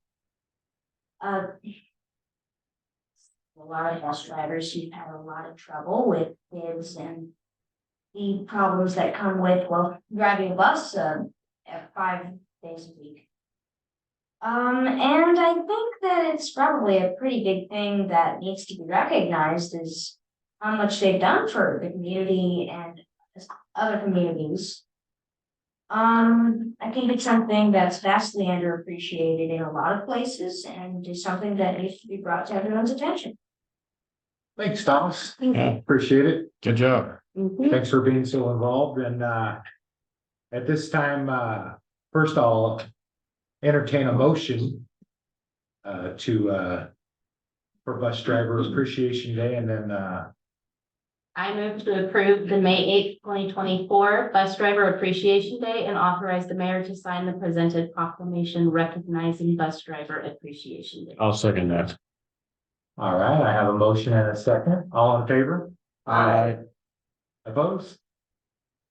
A lot of bus drivers who've had a lot of trouble with kids and the problems that come with, well, driving a bus, at 5 days a week. And I think that it's probably a pretty big thing that needs to be recognized is how much they've done for the community and other communities. I think it's something that's vastly underappreciated in a lot of places and is something that needs to be brought to everyone's attention. Thanks, Thomas. Appreciate it. Good job. Thanks for being so involved. And at this time, first I'll entertain a motion for Bus Driver Appreciation Day, and then I move to approve the May 8th, 2024 Bus Driver Appreciation Day and authorize the mayor to sign the presented proclamation recognizing Bus Driver Appreciation Day. I'll second that. all right, I have a motion and a second. All in favor? Aye. Opposed?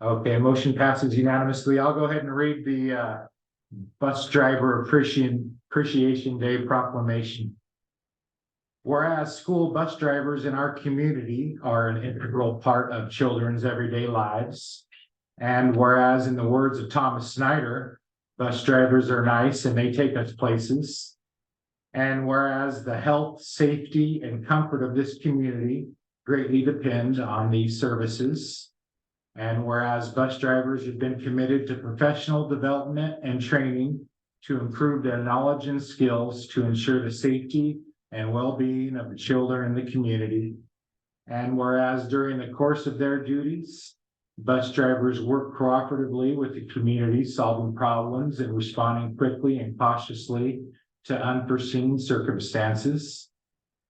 Okay, motion passes unanimously. I'll go ahead and read the Bus Driver Appreciation Day proclamation. Whereas school bus drivers in our community are an integral part of children's everyday lives. And whereas, in the words of Thomas Snyder, bus drivers are nice and they take us places. And whereas the health, safety, and comfort of this community greatly depend on these services. And whereas bus drivers have been committed to professional development and training to improve their knowledge and skills to ensure the safety and well-being of the children in the community. And whereas during the course of their duties, bus drivers work cooperatively with the community, solving problems and responding quickly and cautiously to unforeseen circumstances.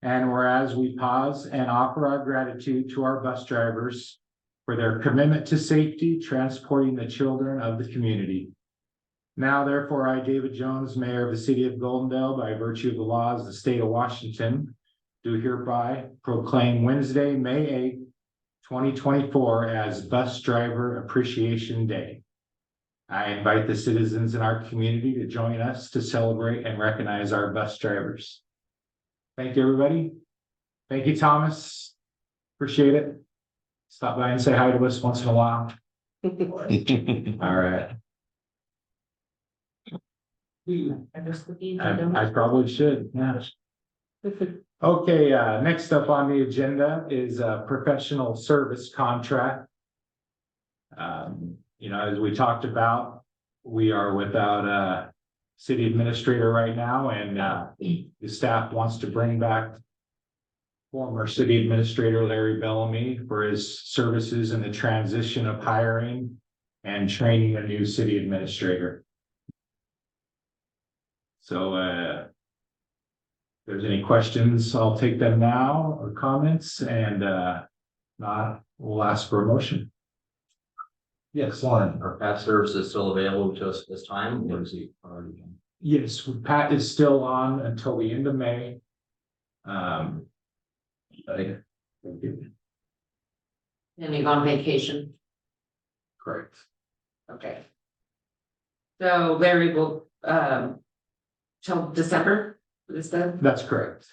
And whereas we pause and offer our gratitude to our bus drivers for their commitment to safety, transporting the children of the community. Now, therefore, I, David Jones, Mayor of the City of Goldendale, by virtue of the laws of the state of Washington, do hereby proclaim Wednesday, May 8th, 2024 as Bus Driver Appreciation Day. I invite the citizens in our community to join us to celebrate and recognize our bus drivers. Thank you, everybody. Thank you, Thomas. Appreciate it. Stop by and say hi to us once in a while. All right. I probably should, yeah. Okay, next up on the agenda is a professional service contract. You know, as we talked about, we are without a city administrator right now, and the staff wants to bring back former city administrator Larry Bellamy for his services in the transition of hiring and training a new city administrator. So if there's any questions, I'll take them now, or comments, and not, we'll ask for a motion. Yes, Lauren. Are Pat services still available to us at this time, or is he already done? Yes, Pat is still on until the end of May. Thank you. And he's on vacation. Correct. Okay. So Larry will, till December, is that? That's correct.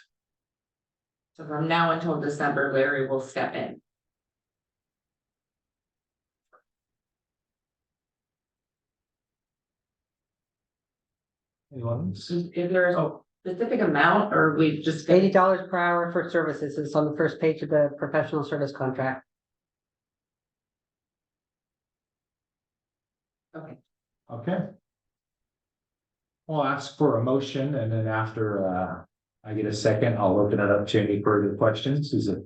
So from now until December, Larry will step in. Anyone? Is there a specific amount, or we just? $80 per hour for services is on the first page of the professional service contract. Okay. Okay. I'll ask for a motion and then after I get a second, I'll open it up to any further questions. Is it?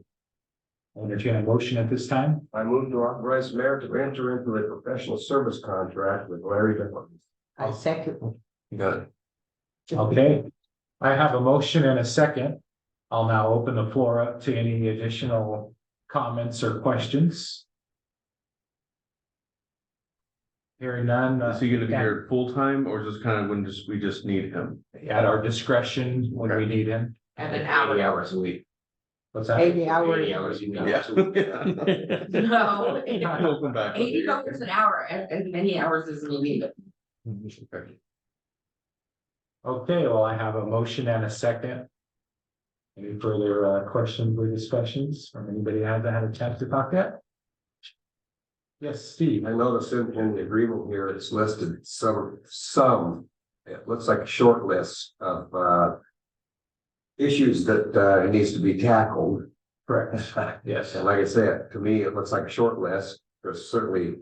I'll entertain a motion at this time. I move to authorize the mayor to enter into a professional service contract with Larry Bickham. I second. You got it. Okay, I have a motion and a second. I'll now open the floor up to any additional comments or questions. Hearing none. Is he gonna be here full time or just kind of when we just need him? At our discretion when we need him. And an 80 hour. hours a week. What's that? 80 hours. 80 hours, you know. Yeah. No, Open back. 80 dollars an hour, as many hours as we need. Okay, well, I have a motion and a second. Any further questions or discussions from anybody that hasn't had a chance to talk yet? Yes, Steve. I noticed in the agreement here, it's listed some, it looks like a short list of issues that it needs to be tackled. Correct. Yes. And like I said, to me, it looks like a short list. There's certainly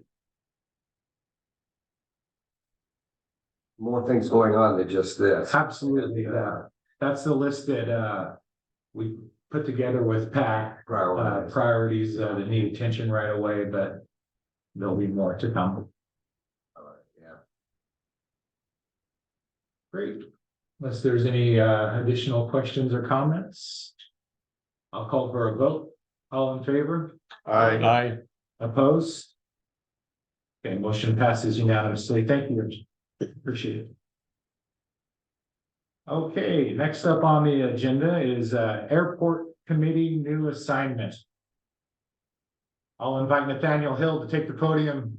more things going on than just this. Absolutely. That's the list that we put together with Pat. Priorities that need attention right away, but there'll be more to come. Yeah. Great. Unless there's any additional questions or comments. I'll call for a vote. All in favor? Aye. Opposed? Okay, motion passes unanimously. Thank you. Appreciate it. Okay, next up on the agenda is Airport Committee new assignment. I'll invite Nathaniel Hill to take the podium.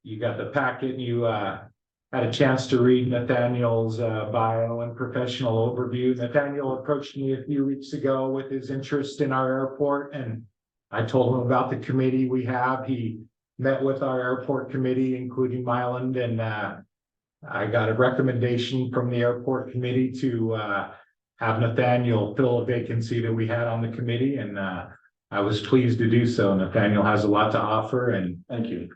You got the packet, you had a chance to read Nathaniel's bio and professional overview. Nathaniel approached me a few weeks ago with his interest in our airport, and I told him about the committee we have. He met with our airport committee, including Myland, and I got a recommendation from the airport committee to have Nathaniel fill a vacancy that we had on the committee, and I was pleased to do so. Nathaniel has a lot to offer, and Thank you.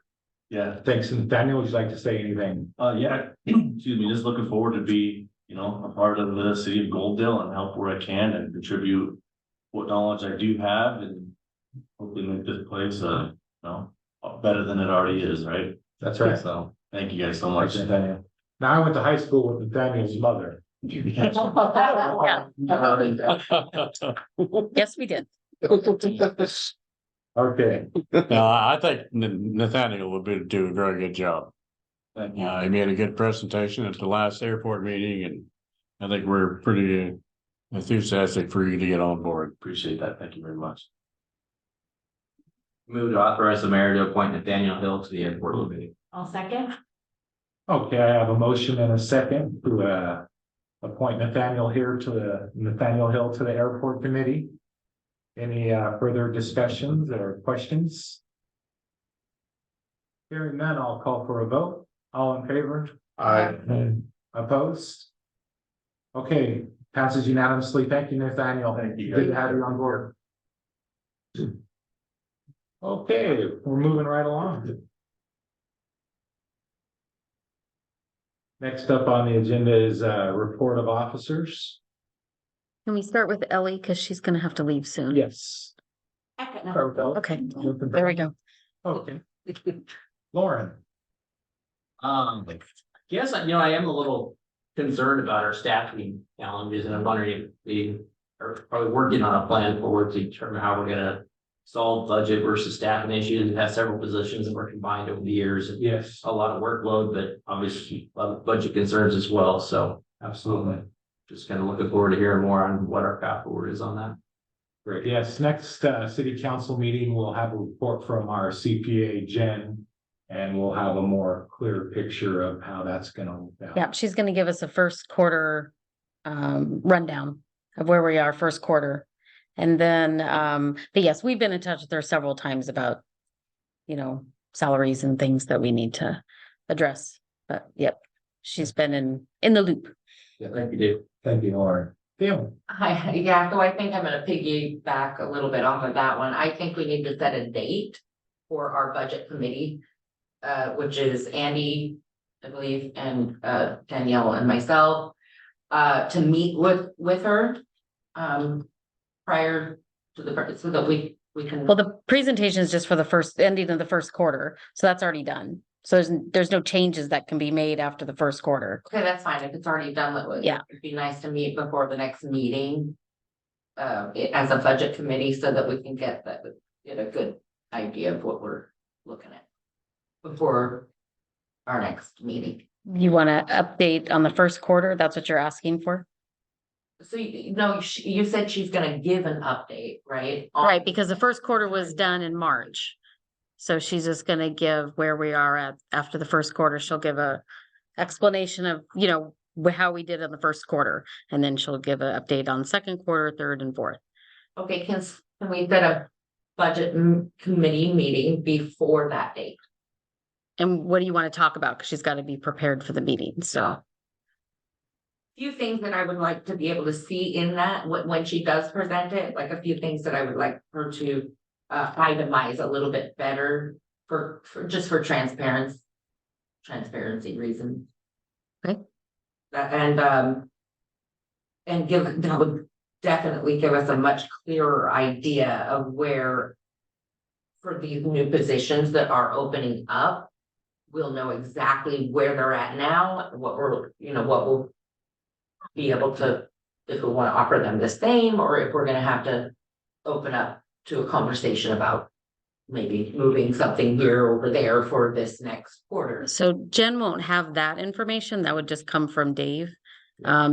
Yeah, thanks. Nathaniel, would you like to say anything? yeah, excuse me, just looking forward to be, a part of the city of Goldendale and help where I can and contribute what knowledge I do have and hopefully make this place, better than it already is, right? That's right. So, thank you guys so much. Thanks, Nathaniel. Now, I went to high school with Nathaniel's mother. Yes, we did. Okay, No, I think Nathaniel would do a very good job. Thank you. He made a good presentation at the last airport meeting, and I think we're pretty enthusiastic for you to get on board. Appreciate that. Thank you very much. Move to authorize the mayor to appoint Nathaniel Hill to the airport committee. I'll second. okay, I have a motion and a second to appoint Nathaniel Hill to the airport committee. Any further discussions or questions? Hearing none, I'll call for a vote. All in favor? Opposed? Okay, passes unanimously. Thank you, Nathaniel. Thank you. Good to have you on board. Okay, we're moving right along. Next up on the agenda is report of officers. Can we start with Ellie, because she's gonna have to leave soon? Yes. Okay, there we go. Okay. Lauren. Yes, I am a little concerned about our staffing challenges, and I'm wondering if we are probably working on a plan forward to determine how we're gonna solve budget versus staffing issues. We've had several positions that were combined over the years. Yes, A lot of workload, but obviously a lot of budget concerns as well, so absolutely. just kind of looking forward to hearing more on what our path forward is on that. Great. Yes, next city council meeting, we'll have a report from our CPA, Jen. And we'll have a more clear picture of how that's gonna work out. Yeah, she's gonna give us a first quarter rundown of where we are first quarter. And then, but yes, we've been in touch with her several times about, salaries and things that we need to address. But yep, she's been in the loop. Yeah, thank you, Dave. Thank you, Lauren. Tim. Hi, yeah, so I think I'm gonna piggyback a little bit off of that one. I think we need to set a date for our budget committee. which is Andy, I believe, and Danielle and myself, to meet with her. Prior to so that we can. Well, the presentation is just for the first ending of the first quarter, so that's already done. So there's no changes that can be made after the first quarter. Okay, that's fine. If it's already done, Yeah. it'd be nice to meet before the next meeting. As a budget committee, so that we can get a good idea of what we're looking at. Before our next meeting. You want to update on the first quarter? That's what you're asking for? So you said she's gonna give an update, right? Right, because the first quarter was done in March. So she's just gonna give where we are at after the first quarter. She'll give a explanation of, how we did in the first quarter. And then she'll give an update on second quarter, third and fourth. Okay, can we set a budget committee meeting before that date? And what do you want to talk about? Because she's got to be prepared for the meeting, so. Few things that I would like to be able to see in that when she does present it, like a few things that I would like her to itemize a little bit better for transparency reasons. Okay. And that would definitely give us a much clearer idea of where for these new positions that are opening up, we'll know exactly where they're at now, what we'll be able to, if we want to offer them the same, or if we're gonna have to open up to a conversation about maybe moving something here over there for this next quarter. So Jen won't have that information. That would just come from Dave.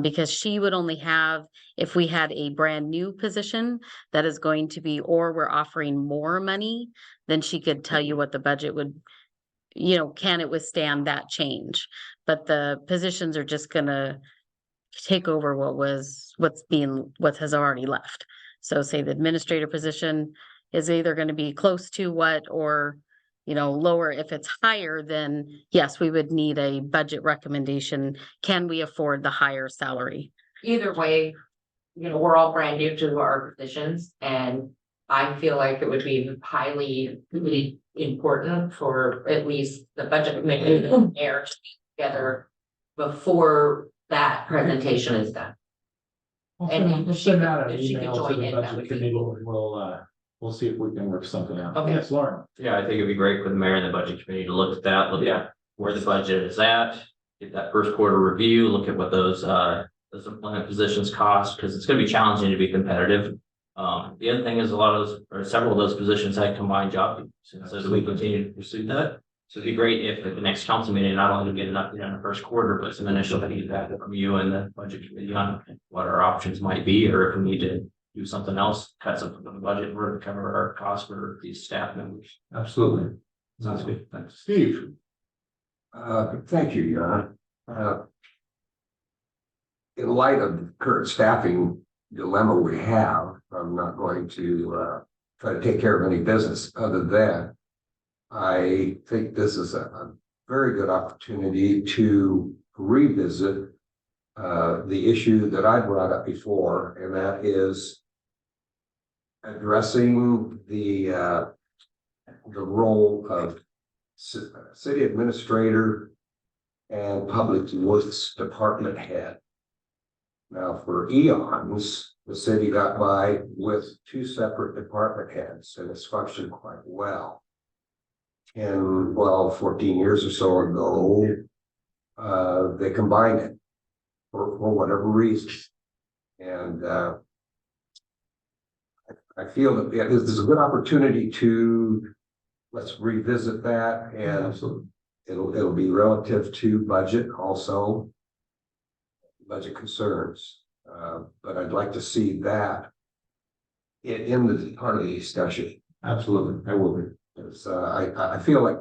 Because she would only have, if we had a brand new position that is going to be, or we're offering more money, then she could tell you what the budget would, can it withstand that change? But the positions are just gonna take over what has already left. So say the administrator position is either gonna be close to what, or lower. If it's higher, then yes, we would need a budget recommendation. Can we afford the higher salary? Either way, we're all brand new to our positions, and I feel like it would be highly really important for at least the budget committee to be together before that presentation is done. And We'll she send could- out an if she could email to join the in, that budget would be committee, cool. and we'll see if we can work something out. Okay. Yes, Lauren. Yeah, I think it'd be great for the mayor and the budget committee to look at that, look at where the budget is at. Get that first quarter review, look at what those employment positions cost, because it's gonna be challenging to be competitive. The other thing is a lot of those, or several of those positions had combined job duties, and so as we continue to pursue that. So it'd be great if at the next council meeting, not only to get an update on the first quarter, but some initial feedback from you and the budget committee on what our options might be, or if we need to do something else, cut something from the budget in order to cover our costs for these staff members. Absolutely. Sounds good, thanks. Steve. Thank you, Jan. In light of the current staffing dilemma we have, I'm not going to try to take care of any business other than I think this is a very good opportunity to revisit the issue that I brought up before, and that is addressing the role of city administrator and public works department head. Now, for eons, the city got by with two separate department heads, and it's functioned quite well. 14 years or so ago, they combined it for whatever reason. And I feel that this is a good opportunity to let's revisit that, and it'll be relative to budget also, budget concerns. But I'd like to see that in the part of the discussion. Absolutely, I will be. Because I feel like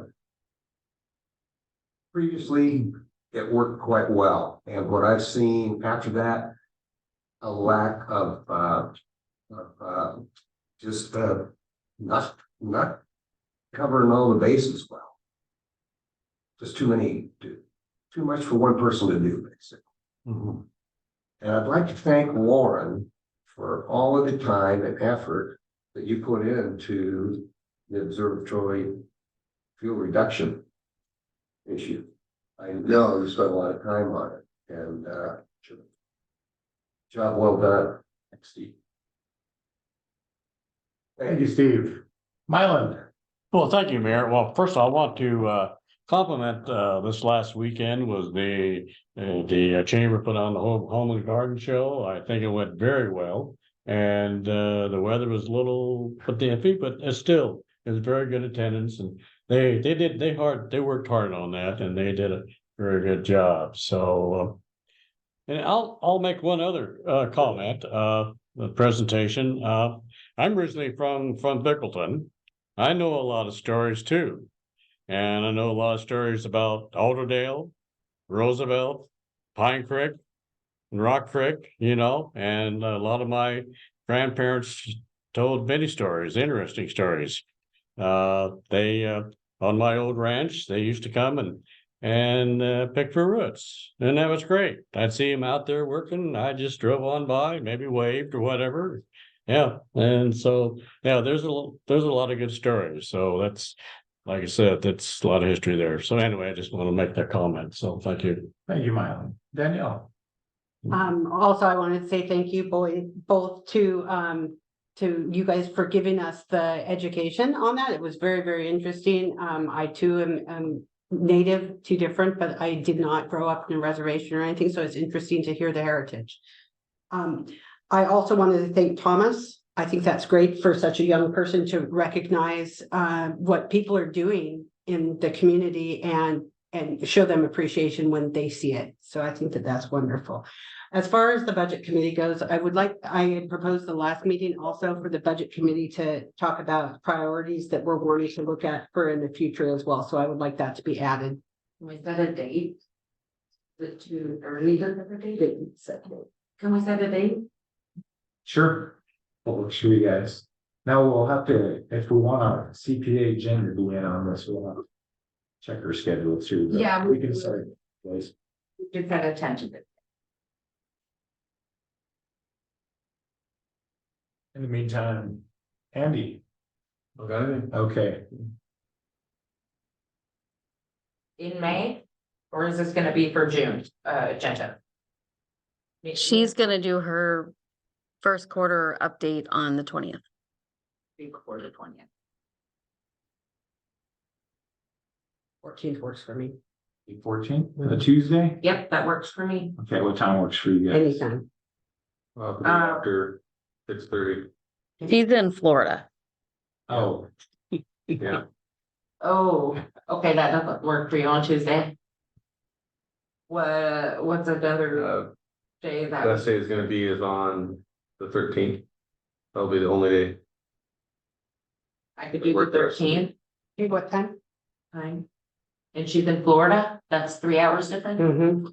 previously it worked quite well, and what I've seen after that, a lack of just not covering all the bases well. Just too much for one person to do, basically. And I'd like to thank Lauren for all of the time and effort that you put into the observatory fuel reduction issue. I know you spent a lot of time on it and, job well done. Thanks, Steve. Thank you, Steve. Mylan. Well, thank you, Mayor. Well, first I want to compliment this last weekend was the chamber put on the home and garden show. I think it went very well. And the weather was a little iffy, but it was very good attendance, and they worked hard on that, and they did a very good job. So and I'll make one other comment, the presentation. I'm originally from Bickleton. I know a lot of stories too. And I know a lot of stories about Alderdale, Roosevelt, Pine Creek, and Rock Creek, and a lot of my grandparents told many stories, interesting stories. They on my old ranch, they used to come and pick for roots, and that was great. I'd see them out there working. I just drove on by, maybe waved or whatever. Yeah, and so there's a lot of good stories. So that's, like I said, that's a lot of history there. So anyway, I just want to make that comment. So thank you. Thank you, Mylan. Danielle. Also, I wanted to say thank you both to you guys for giving us the education on that. It was very, very interesting. I too am native to different, but I did not grow up in a reservation or anything. So it's interesting to hear the heritage. I also wanted to thank Thomas. I think that's great for such a young person to recognize what people are doing in the community and show them appreciation when they see it. So I think that's wonderful. As far as the budget committee goes, I had proposed the last meeting also for the budget committee to talk about priorities that we're wanting to look at for in the future as well. So I would like that to be added. Was that a date? Is it too early to have a date? Can we set a date? Sure. What works for you guys? Now we'll have to, if we want our CPA agenda to be in on this, we'll have to check our schedule too. But Yeah, we can say, please. Just had a tentative. In the meantime, Andy. Okay. Okay. In May, or is this gonna be for June, agenda? She's gonna do her first quarter update on the 20th. Before the 20th. 14th works for me. 14th, a Tuesday? Yep, that works for me. Okay, what time works for you guys? Anytime. After 6:30. She's in Florida. Oh, Yeah. Oh, okay, that doesn't work for you on Tuesday. What's another day that? Best day is gonna be is on the 13th. That'll be the only day. I could do the 13th. Hey, what time? Fine. And she's in Florida, that's 3 hours different? Mm-hmm.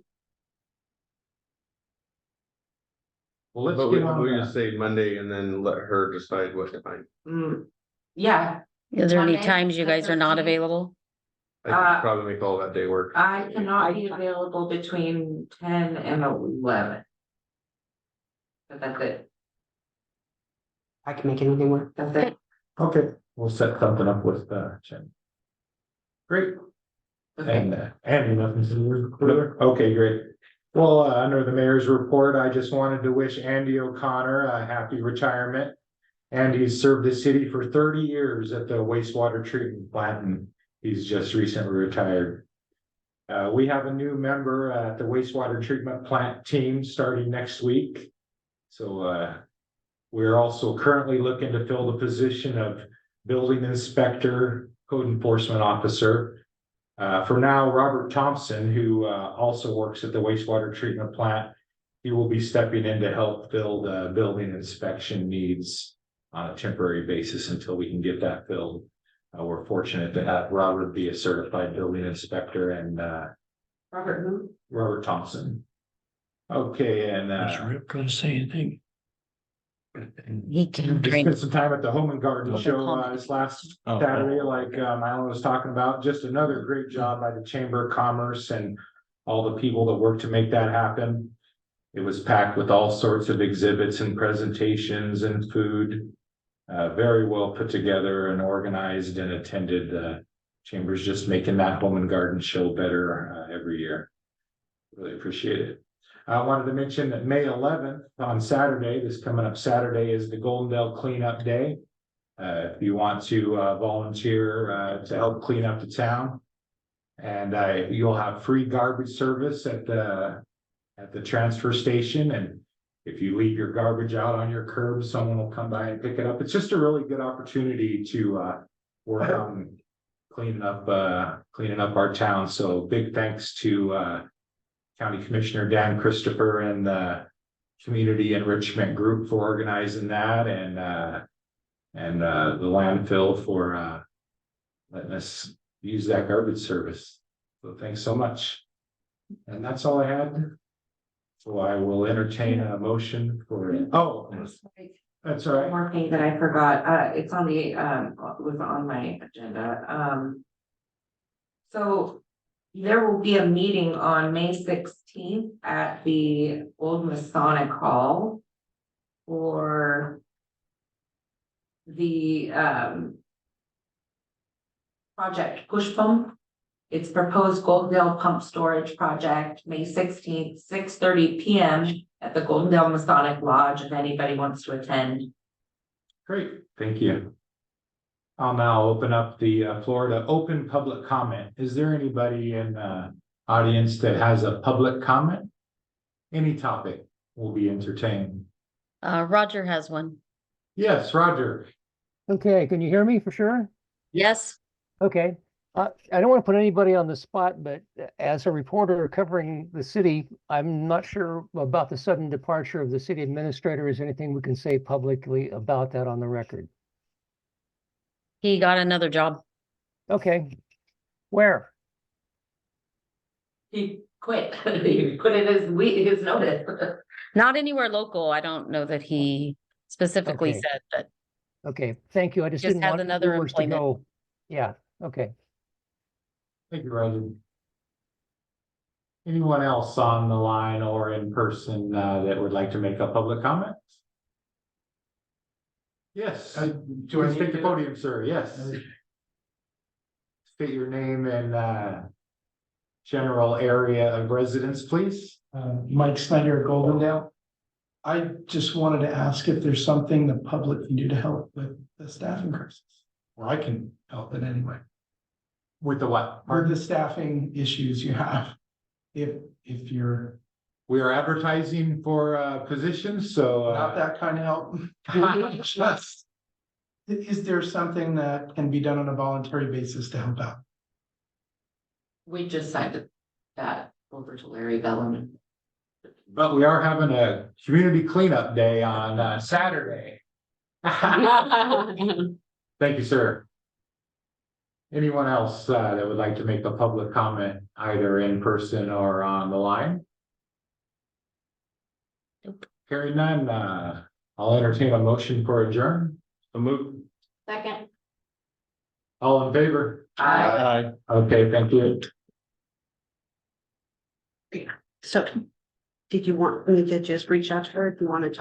well, let's But get on we that. just say Monday and then let her decide what time. Yeah, Is there any Monday, times you the guys are not 13th? available? I can probably make all that day work. I cannot be available between 10 and 11. But that's it, I can make anything work. that's it. Okay, we'll set something up with Jen. Great. Okay. And Andy, nothing to further? Okay, great. Well, under the mayor's report, I just wanted to wish Andy O'Connor a happy retirement. Andy's served the city for 30 years at the wastewater treatment plant, and he's just recently retired. We have a new member at the wastewater treatment plant team starting next week. So we're also currently looking to fill the position of building inspector, code enforcement officer. For now, Robert Thompson, who also works at the wastewater treatment plant, he will be stepping in to help fill the building inspection needs on a temporary basis until we can get that filled. We're fortunate to have Robert be a certified building inspector and Robert who? Robert Thompson. Okay, and Rip gonna say anything? He can just drink. spent some time at the Home and Garden Show this last Saturday, like Mylan was talking about. Just another great job by the Chamber of Commerce and all the people that worked to make that happen. It was packed with all sorts of exhibits and presentations and food. Very well put together and organized and attended. Chamber's just making that home and garden show better every year. Really appreciate it. I wanted to mention that May 11th on Saturday, this coming up Saturday, is the Goldendale Cleanup Day. If you want to volunteer to help clean up the town. And you'll have free garbage service at the transfer station. And if you leave your garbage out on your curb, someone will come by and pick it up. It's just a really good opportunity to work on cleaning up our town. So big thanks to County Commissioner Dan Christopher and the Community Enrichment Group for organizing that, and the landfill for letting us use that garbage service. So thanks so much. And that's all I had. So I will entertain a motion for it. Oh, that's all right. One more thing that I forgot, it's on the, was on my agenda, so there will be a meeting on May 16th at the Old Masonic Hall for the, project Push Pump. It's proposed Goldendale Pump Storage Project, May 16th, 6:30 p.m. at the Goldendale Masonic Lodge, if anybody wants to attend. Great, thank you. I'll now open up the floor to open public comment. Is there anybody in the audience that has a public comment? Any topic will be entertained. Roger has one. Yes, Roger. Okay, can you hear me for sure? Yes. Okay, I don't want to put anybody on the spot, but as a reporter covering the city, I'm not sure about the sudden departure of the city administrator. Is there anything we can say publicly about that on the record? He got another job. Okay, where? He quit, he put in his notice. Not anywhere local. I don't know that he specifically Okay. said, but Okay, thank you. I just Just didn't has want another rumors to employment. go. Yeah, okay. Thank you, Roger. Anyone else on the line or in person that would like to make a public comment? Yes, do I please take need the to- podium, sir, yes. State your name and general area of residence, please. Mike Snyder, Goldendale. I just wanted to ask if there's something the public can do to help with the staffing crisis. Or I can help in any way. With the what? Or the staffing issues you have. If you're We are advertising for positions, so. not that kind of help. Just, is there something that can be done on a voluntary basis to help out? We just signed that over to Larry Bellum. But we are having a community cleanup day on Saturday. Thank you, sir. Anyone else that would like to make a public comment, either in person or on the line? Hearing none, I'll entertain a motion for adjourn. So move. Second. All in favor? Aye. Okay, thank you. So did you want me to just reach out to her if you want to talk?